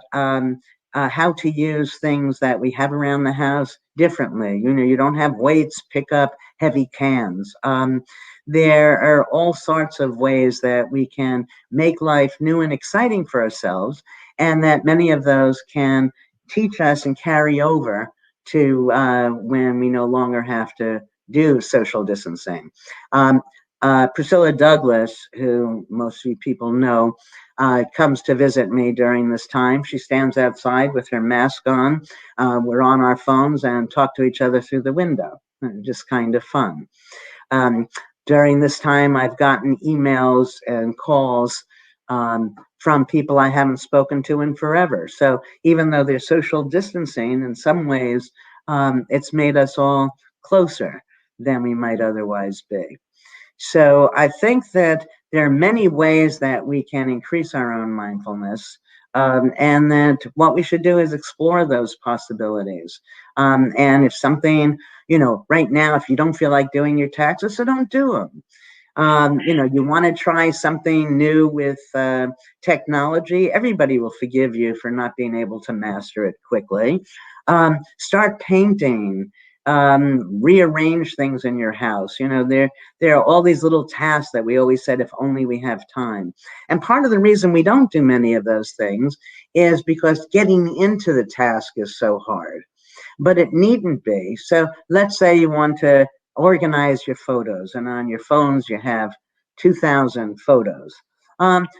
how to use things that we have around the house differently. You don't have weights, pick up heavy cans. There are all sorts of ways that we can make life new and exciting for ourselves, and that many of those can teach us and carry over to when we no longer have to do social distancing. Priscilla Douglas, who most of you people know, comes to visit me during this time. She stands outside with her mask on. We're on our phones and talk to each other through the window. Just kind of fun. During this time, I've gotten emails and calls from people I haven't spoken to in forever. So even though there's social distancing, in some ways, it's made us all closer than we might otherwise be. So I think that there are many ways that we can increase our own mindfulness, and that what we should do is explore those possibilities. And if something, right now, if you don't feel like doing your taxes, so don't do them. You want to try something new with technology, everybody will forgive you for not being able to master it quickly. Start painting. Rearrange things in your house. There are all these little tasks that we always said, if only we have time. And part of the reason we don't do many of those things is because getting into the task is so hard. But it needn't be. So let's say you want to organize your photos, and on your phones you have 2,000 photos.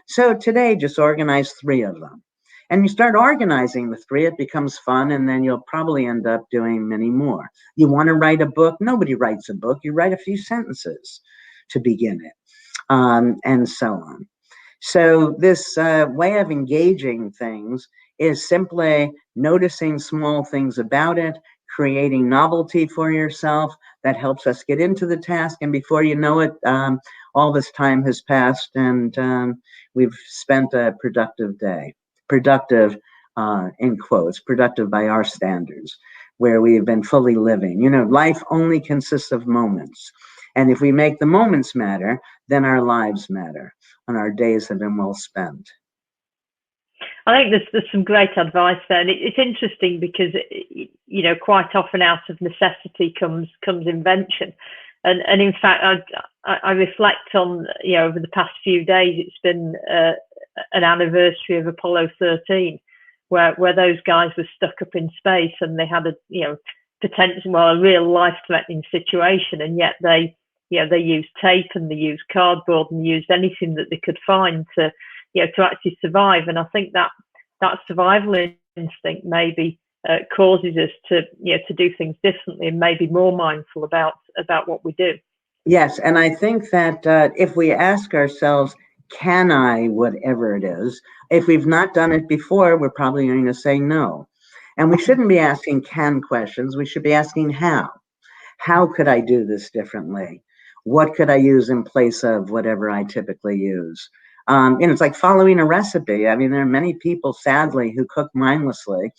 So today, just organize 3 of them. And you start organizing the 3, it becomes fun, and then you'll probably end up doing many more. You want to write a book? Nobody writes a book. You write a few sentences to begin it, and so on. So this way of engaging things is simply noticing small things about it, creating novelty for yourself that helps us get into the task. And before you know it, all this time has passed, and we've spent a productive day. Productive in quotes, productive by our standards, where we have been fully living. You know, life only consists of moments. And if we make the moments matter, then our lives matter and our days have been well spent. I think there's some great advice there, and it's interesting because you know, quite often out of necessity comes invention, and in fact I reflect on, you know, over the past few days it's been an anniversary of Apollo 13, where those guys were stuck up in space and they had a, you know, potential, well, a real life-threatening situation, and yet they, you know, they used tape and they used cardboard and used anything that they could find to, you know, to actually survive. And I think that survival instinct maybe causes us to, you know, to do things differently and maybe more mindful about what we do. Yes, and I think that if we ask ourselves, can I, whatever it is, if we've not done it before, we're probably going to say no. And we shouldn't be asking can questions. We should be asking how. How could I do this differently? What could I use in place of whatever I typically use? You know, it's like following a recipe. I mean, there are many people, sadly, who cook mindlessly,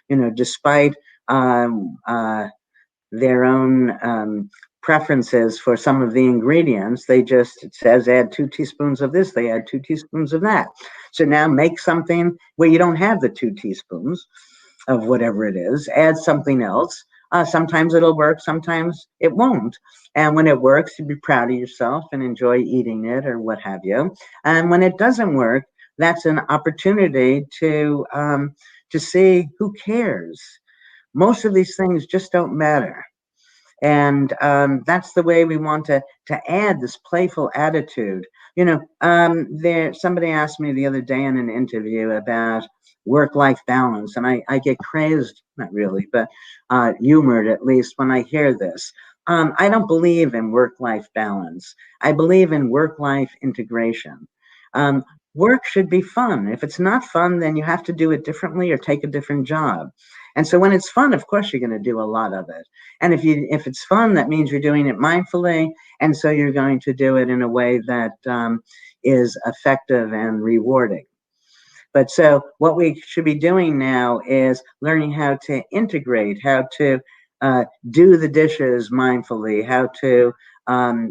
you know, despite their own preferences for some of the ingredients. They just, it says add 2 teaspoons of this, they add 2 teaspoons of that. So now make something where you don't have the 2 teaspoons of whatever it is, add something else. Sometimes it'll work, sometimes it won't. And when it works, you'd be proud of yourself and enjoy eating it or what have you. And when it doesn't work, that's an opportunity to see who cares. Most of these things just don't matter. And that's the way we want to add this playful attitude. You know, somebody asked me the other day in an interview about work-life balance, and I get crazed, not really, but humored at least when I hear this. I don't believe in work-life balance. I believe in work-life integration. Work should be fun. If it's not fun, then you have to do it differently or take a different job. And so when it's fun, of course, you're going to do a lot of it. And if it's fun, that means you're doing it mindfully. And so you're going to do it in a way that is effective and rewarding. But so what we should be doing now is learning how to integrate, how to do the dishes mindfully, how to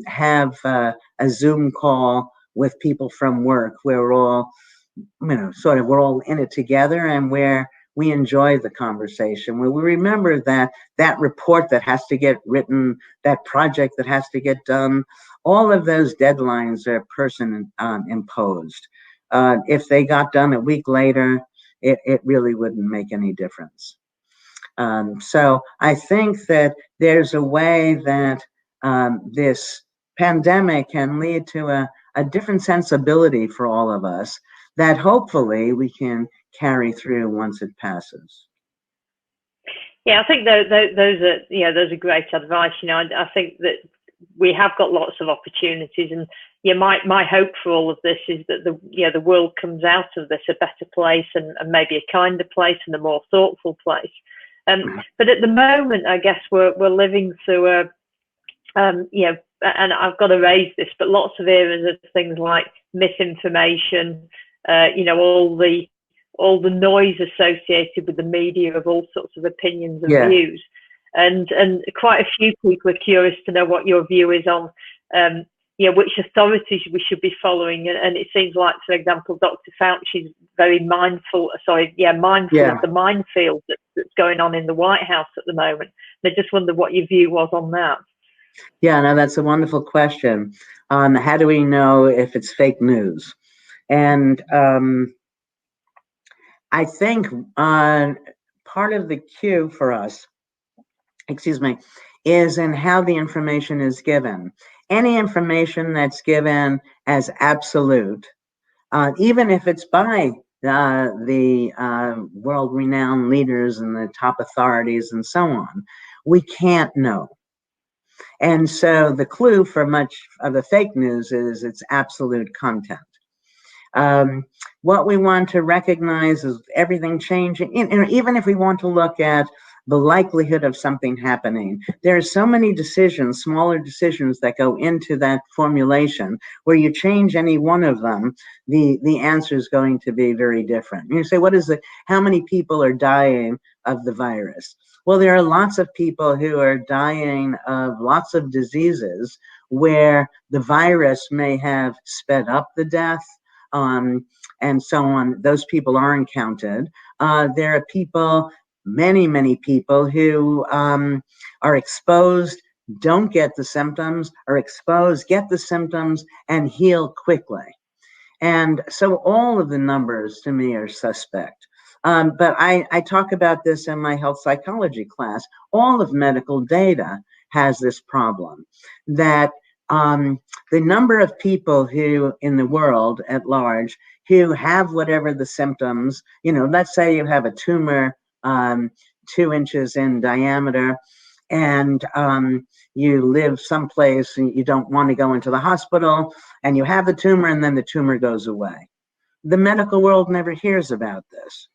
have a Zoom call with people from work where we're all, you know, we're all in it together and where we enjoy the conversation, where we remember that report that has to get written, that project that has to get done, all of those deadlines are person imposed. If they got done a week later, it really wouldn't make any difference. So I think that there's a way that this pandemic can lead to a different sensibility for all of us that hopefully we can carry through once it passes. Yeah, I think those are, you know, those are great advice. You know, I think that we have got lots of opportunities, and yeah, my hope for all of this is that the world comes out of this a better place and maybe a kinder place and a more thoughtful place. But at the moment, I guess we're living through a you know, and I've got to raise this, but lots of areas of things like misinformation, you know, all the noise associated with the media of all sorts of opinions and views, and quite a few people are curious to know what your view is on, you know, which authorities we should be following, and it seems like, for example, Dr. Fauci's very mindful of the minefield that's going on in the White House at the moment. And I just wonder what your view was on that. Yeah, no, that's a wonderful question. How do we know if it's fake news? And I think part of the cue for us, is in how the information is given. Any information that's given as absolute, even if it's by the world-renowned leaders and the top authorities and so on, we can't know. And so the clue for much of the fake news is its absolute content. What we want to recognize is everything changing. And even if we want to look at the likelihood of something happening. There are so many decisions, smaller decisions that go into that formulation, where you change any one of them, the answer is going to be very different. You say, how many people are dying of the virus? Well, there are lots of people who are dying of lots of diseases where the virus may have sped up the death, and so on. Those people aren't counted. There are people, many people who are exposed, don't get the symptoms, are exposed, get the symptoms, and heal quickly. And so all of the numbers to me are suspect. But I talk about this in my health psychology class. All of medical data has this problem, that the number of people who in the world at large who have whatever the symptoms, let's say you have a tumor 2 inches in diameter, and you live someplace and you don't want to go into the hospital, and you have the tumor and then the tumor goes away. The medical world never hears about this.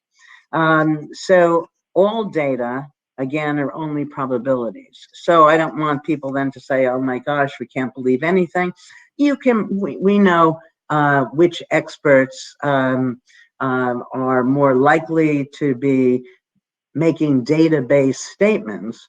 So all data, again, are only probabilities. So I don't want people then to say, oh my gosh, we can't believe anything. We know which experts are more likely to be making data-based statements,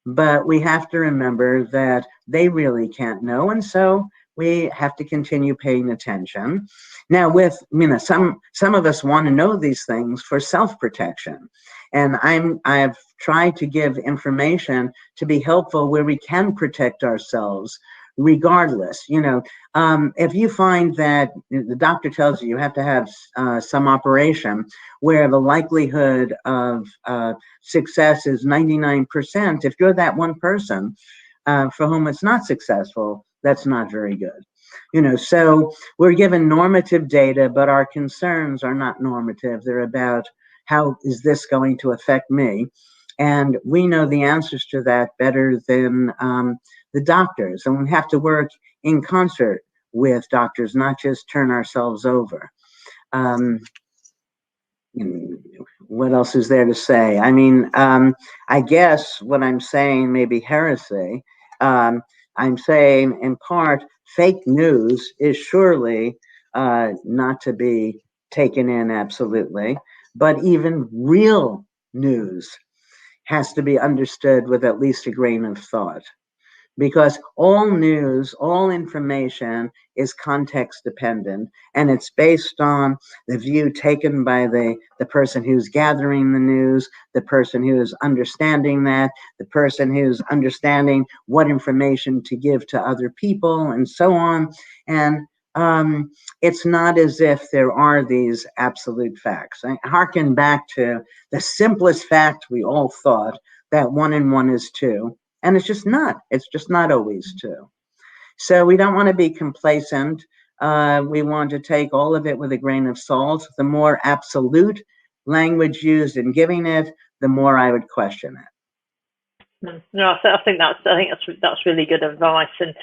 but we have to remember that they really can't know, and so we have to continue paying attention. Now, some of us want to know these things for self-protection, and I've tried to give information to be helpful where we can protect ourselves regardless. If you find that the doctor tells you have to have some operation where the likelihood of success is 99%, if you're that one person for whom it's not successful, that's not very good. So we're given normative data, but our concerns are not normative. They're about, how is this going to affect me? And we know the answers to that better than the doctors. And we have to work in concert with doctors, not just turn ourselves over. What else is there to say? I guess what I'm saying may be heresy. I'm saying, in part, fake news is surely not to be taken in absolutely, but even real news has to be understood with at least a grain of thought, because all news, all information is context dependent, and it's based on the view taken by the person who's gathering the news, the person who's understanding that, the person who's understanding what information to give to other people, and so on. And it's not as if there are these absolute facts. I hearken back to the simplest fact we all thought, that 1 and 1 is 2. And it's just not always 2. So we don't want to be complacent. We want to take all of it with a grain of salt. The more absolute language used in giving it, the more I would question it. No, I think that's really good advice. And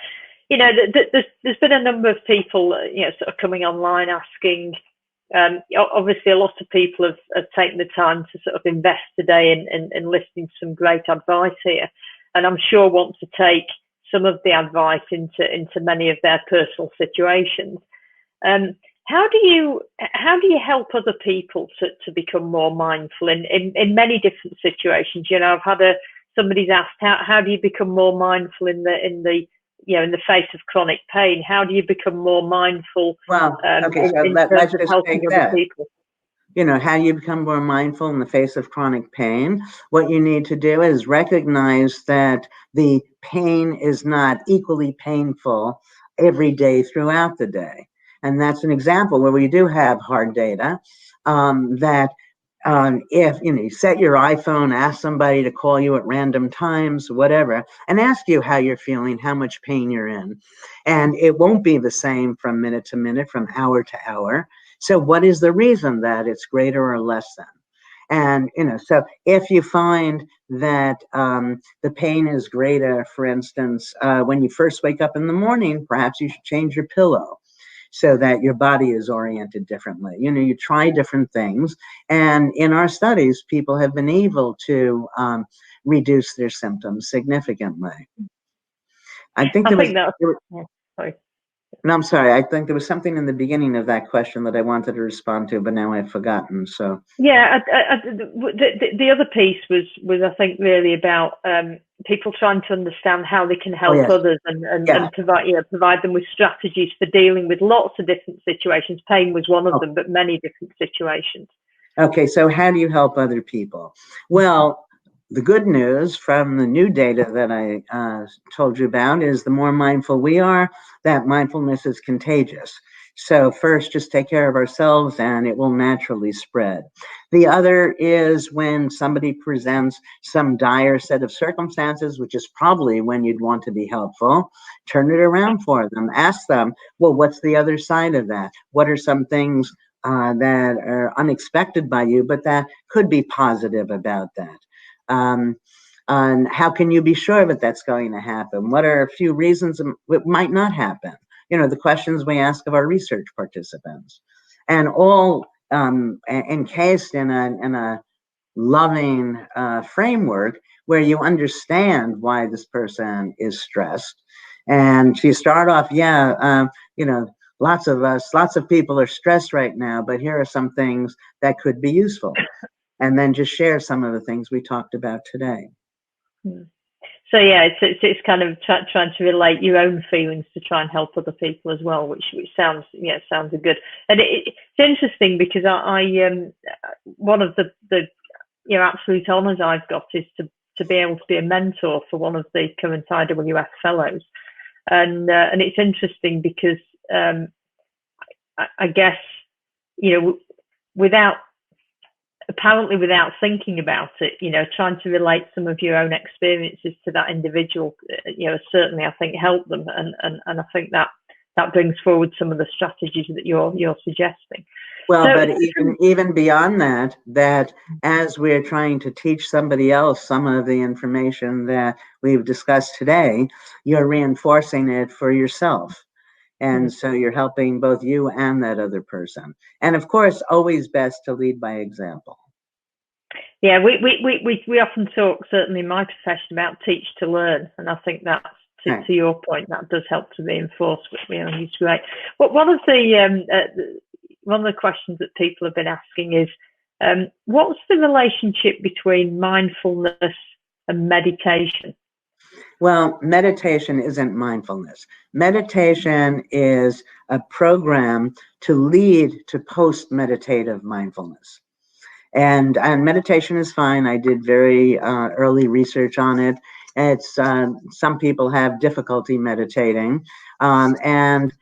there's been a number of people sort of coming online asking. Obviously, a lot of people have taken the time to sort of invest today in listening to some great advice here, and I'm sure want to take some of the advice into many of their personal situations. How do you help other people to become more mindful in many different situations? I've had somebody's asked, how do you become more mindful in the face of chronic pain? How do you become more mindful? Well, okay, so let's just take that. People? How do you become more mindful in the face of chronic pain? What you need to do is recognize that the pain is not equally painful every day throughout the day. And that's an example where we do have hard data that if you set your iPhone, ask somebody to call you at random times, whatever, and ask you how you're feeling, how much pain you're in. And it won't be the same from minute to minute, from hour to hour. So what is the reason that it's greater or less than? And, so if you find that the pain is greater, for instance, when you first wake up in the morning, perhaps you should change your pillow. so that your body is oriented differently. You try different things, and in our studies, people have been able to reduce their symptoms significantly. I think sorry. No, I'm sorry. I think there was something in the beginning of that question that I wanted to respond to, but now I've forgotten. So yeah, the other piece was I think really about people trying to understand how they can help others and provide them with strategies for dealing with lots of different situations. Pain was one of them, but many different situations. Okay, so how do you help other people? Well, the good news from the new data that I told you about is the more mindful we are, that mindfulness is contagious. So first, just take care of ourselves and it will naturally spread. The other is when somebody presents some dire set of circumstances, which is probably when you'd want to be helpful, turn it around for them. Ask them, well, what's the other side of that? What are some things that are unexpected by you, but that could be positive about that? And how can you be sure that that's going to happen? What are a few reasons it might not happen? The questions we ask of our research participants, and all encased in a loving framework where you understand why this person is stressed. And so you start off, lots of people are stressed right now, but here are some things that could be useful. And then just share some of the things we talked about today. So yeah, it's kind of trying to relate your own feelings to try and help other people as well, which sounds good. And it's interesting because I one of the absolute honours I've got is to be able to be a mentor for one of the current IWF fellows, and it's interesting because I guess without thinking about it, trying to relate some of your own experiences to that individual, certainly I think help them, and I think that brings forward some of the strategies that you're suggesting. Well, but even beyond that as we're trying to teach somebody else some of the information that we've discussed today, you're reinforcing it for yourself. And so you're helping both you and that other person. And of course, always best to lead by example. Yeah, we often talk, certainly in my profession, about teach to learn. And I think that's, to your point, that does help to reinforce what we used to write. But one of the questions that people have been asking is, what's the relationship between mindfulness and meditation? Well, meditation isn't mindfulness. Meditation is a program to lead to post-meditative mindfulness. And meditation is fine. I did very early research on it. It's some people have difficulty meditating, and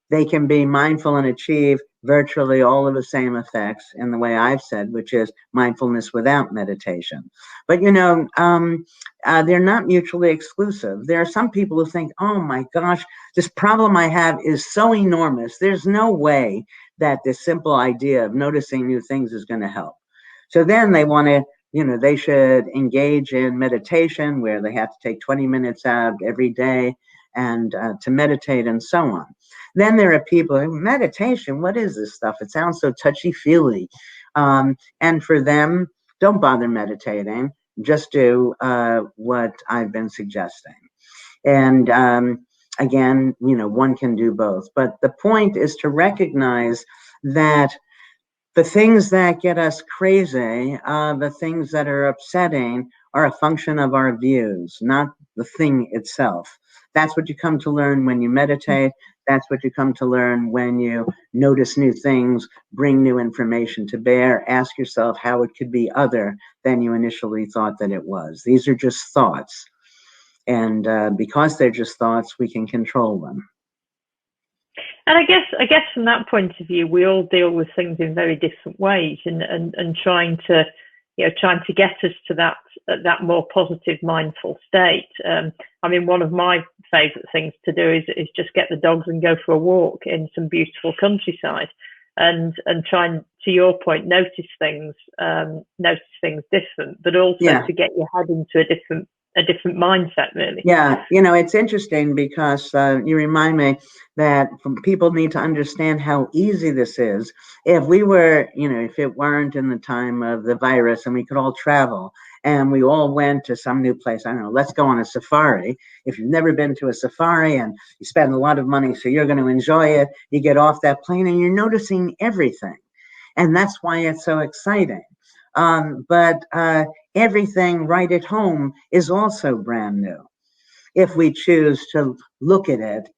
they can be mindful and achieve virtually all of the same effects in the way I've said, which is mindfulness without meditation. But they're not mutually exclusive. There are some people who think, oh my gosh, this problem I have is so enormous. There's no way that this simple idea of noticing new things is going to help. So then they want to, they should engage in meditation where they have to take 20 minutes out every day and to meditate and so on. Then there are people, meditation, what is this stuff? It sounds so touchy-feely. And for them, don't bother meditating. Just do what I've been suggesting. And again, one can do both. But the point is to recognize that the things that get us crazy, the things that are upsetting, are a function of our views, not the thing itself. That's what you come to learn when you meditate. That's what you come to learn when you notice new things, bring new information to bear, ask yourself how it could be other than you initially thought that it was. These are just thoughts. And because they're just thoughts, we can control them. And I guess from that point of view, we all deal with things in very different ways, and trying to get us to that more positive, mindful state. I mean, one of my favourite things to do is just get the dogs and go for a walk in some beautiful countryside, and try and, to your point, notice things different, but also to get your head into a different a different mindset, really. Yeah, you know, it's interesting because you remind me that people need to understand how easy this is. If we were, you know, if it weren't in the time of the virus and we could all travel and we all went to some new place, I don't know, let's go on a safari. If you've never been to a safari and you spend a lot of money, so you're going to enjoy it, you get off that plane and you're noticing everything. And that's why it's so exciting. But everything right at home is also brand new if we choose to look at it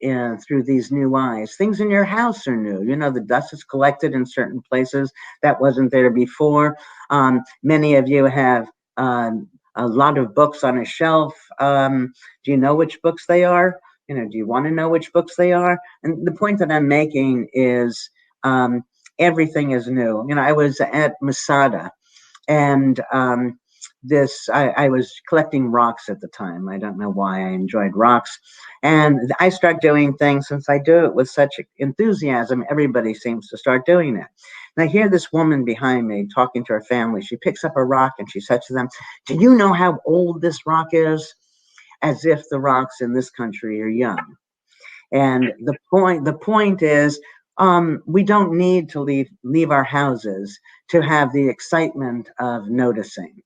through these new eyes. Things in your house are new. You know, the dust is collected in certain places that wasn't there before. Many of you have a lot of books on a shelf. Do you know which books they are? You know, do you want to know which books they are? And the point that I'm making is everything is new. You know, I was at Masada, and I was collecting rocks at the time. I don't know why I enjoyed rocks. And I start doing things, since I do it with such enthusiasm, everybody seems to start doing it. And I hear this woman behind me talking to her family. She picks up a rock and she said to them, "Do you know how old this rock is?" As if the rocks in this country are young. And the point is, we don't need to leave our houses to have the excitement of noticing.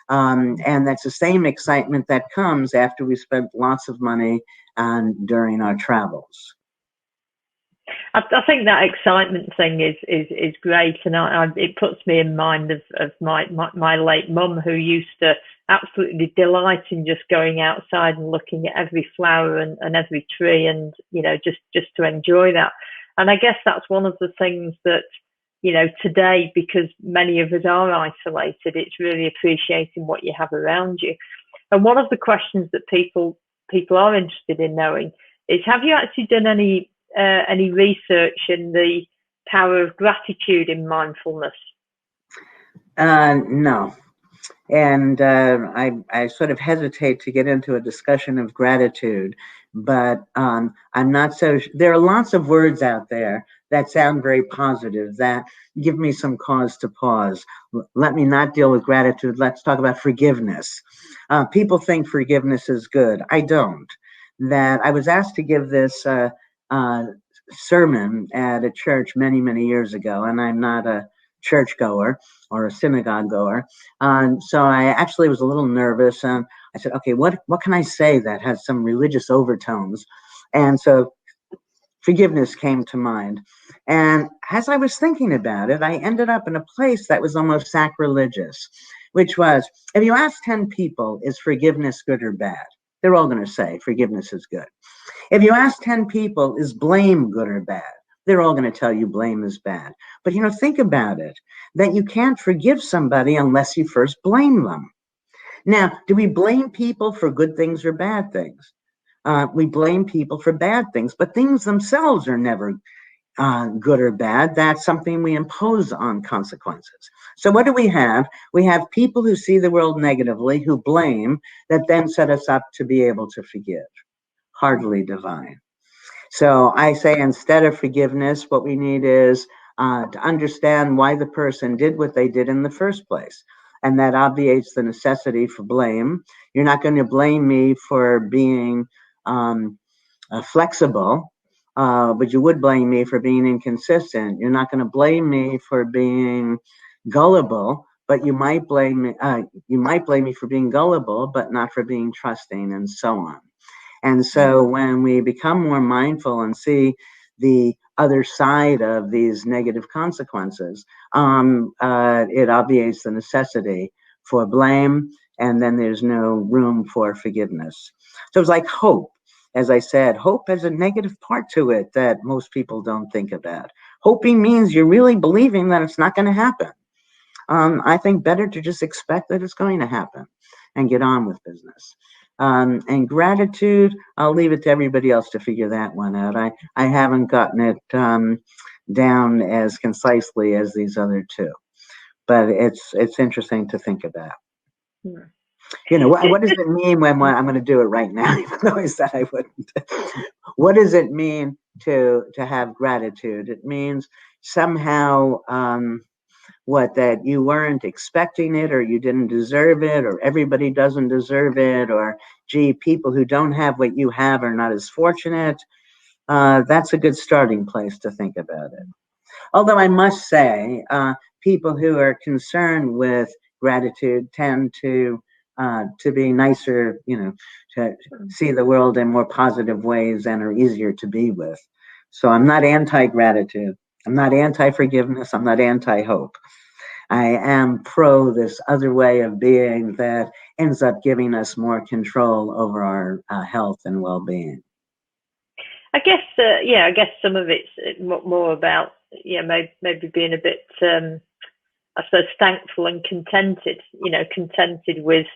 And that's the same excitement that comes after we spent lots of money during our travels. I think that excitement thing is great, and it puts me in mind of my late mum, who used to absolutely delight in just going outside and looking at every flower and every tree, and you know, just to enjoy that. And I guess that's one of the things that, you know, today, because many of us are isolated, it's really appreciating what you have around you. And one of the questions that people are interested in knowing is, have you actually done any research in the power of gratitude in mindfulness? No. And I sort of hesitate to get into a discussion of gratitude, but I'm not so. There are lots of words out there that sound very positive, that give me some cause to pause. Let me not deal with gratitude. Let's talk about forgiveness. People think forgiveness is good. I don't. That I was asked to give this sermon at a church many, many years ago, and I'm not a churchgoer or a synagogue goer. So I actually was a little nervous, and I said, okay, what can I say that has some religious overtones? And so forgiveness came to mind. And as I was thinking about it, I ended up in a place that was almost sacrilegious, which was, if you ask 10 people, is forgiveness good or bad? They're all going to say forgiveness is good. If you ask 10 people, is blame good or bad? They're all going to tell you blame is bad. But, you know, think about it, that you can't forgive somebody unless you first blame them. Now, do we blame people for good things or bad things? We blame people for bad things, but things themselves are never good or bad. That's something we impose on consequences. So what do we have? We have people who see the world negatively, who blame, that then set us up to be able to forgive. Hardly divine. So I say, instead of forgiveness, what we need is to understand why the person did what they did in the first place. And that obviates the necessity for blame. You're not going to blame me for being flexible, but you would blame me for being inconsistent. You're not going to blame me for being gullible, but you might blame me for being gullible, but not for being trusting, and so on. And so when we become more mindful and see the other side of these negative consequences, it obviates the necessity for blame, and then there's no room for forgiveness. So it's like hope. As I said, hope has a negative part to it that most people don't think about. Hoping means you're really believing that it's not going to happen. I think better to just expect that it's going to happen and get on with business. And gratitude, I'll leave it to everybody else to figure that one out. I haven't gotten it down as concisely as these other two, but it's interesting to think about. Yeah. You know, what does it mean when I'm going to do it right now, even though I said I wouldn't? What does it mean to have gratitude? It means somehow what, that you weren't expecting it, or you didn't deserve it, or everybody doesn't deserve it, or gee, people who don't have what you have are not as fortunate. That's a good starting place to think about it. Although I must say, people who are concerned with gratitude tend to be nicer, to see the world in more positive ways and are easier to be with. So I'm not anti-gratitude. I'm not anti-forgiveness. I'm not anti-hope. I am pro this other way of being that ends up giving us more control over our health and well-being. I guess, I guess some of it's more about, maybe being a bit, I suppose, thankful and contented, contented with,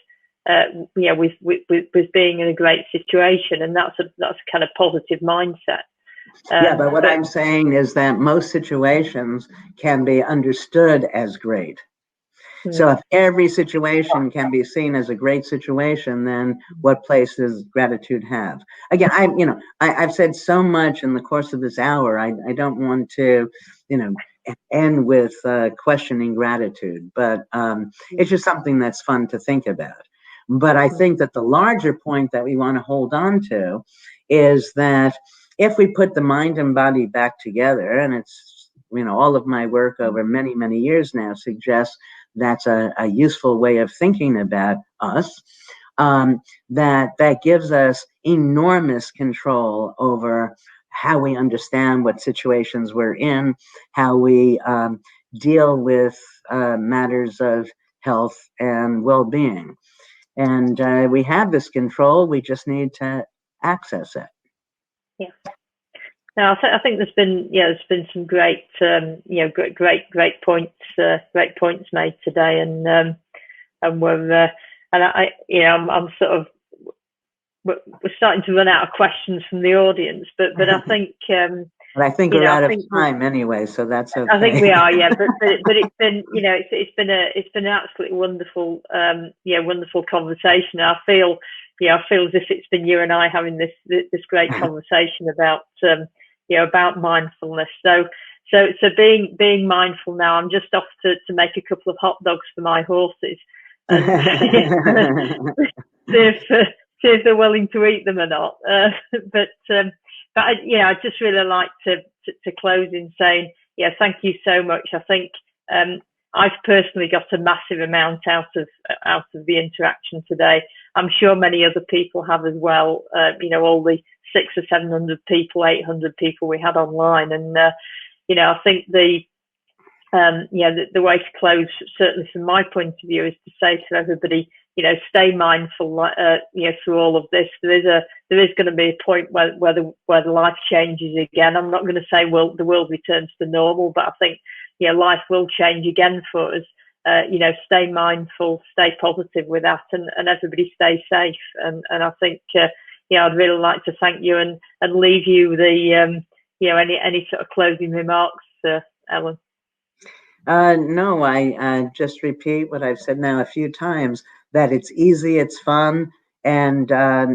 with being in a great situation, and that's a kind of positive mindset. But what I'm saying is that most situations can be understood as great. So if every situation can be seen as a great situation, then what place does gratitude have? Again, I've said so much in the course of this hour. I don't want to, end with questioning gratitude, but it's just something that's fun to think about. But I think that the larger point that we want to hold on to is that if we put the mind and body back together, and it's, all of my work over many, many years now suggests that's a useful way of thinking about us, that gives us enormous control over how we understand what situations we're in, how we deal with matters of health and well-being. And we have this control, we just need to access it. Yeah. Now, I think there's been some great, great points made today, and we're I'm sort of, we're starting to run out of questions from the audience, but I think. But I think we're out of time anyway, so that's okay. I think we are, yeah. But it's been, it's been an absolutely wonderful, wonderful conversation. I feel as if it's been you and I having this great conversation about, about mindfulness. So being mindful now. I'm just off to make a couple of hot dogs for my horses, and see if they're willing to eat them or not. But I'd just really like to close in saying, thank you so much. I think I've personally got a massive amount out of the interaction today. I'm sure many other people have as well. All the 600 or 700 people, 800 people we had online, and I think the way to close, certainly from my point of view, is to say to everybody, stay mindful, through all of this. There is going to be a point where the life changes again. I'm not going to say, well, the world returns to normal, but I think, life will change again for us. Stay mindful, stay positive with that, and everybody stay safe. And I think, I'd really like to thank you and leave you the, any sort of closing remarks, Ellen. No, I just repeat what I've said now a few times, that it's easy, it's fun, and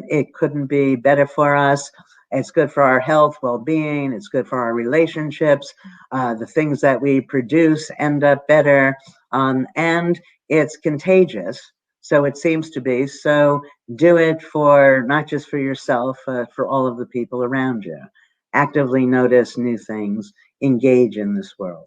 it couldn't be better for us. It's good for our health, well-being, it's good for our relationships. The things that we produce end up better, and it's contagious. So it seems to be. So do it for not just for yourself, for all of the people around you. Actively notice new things, engage in this world.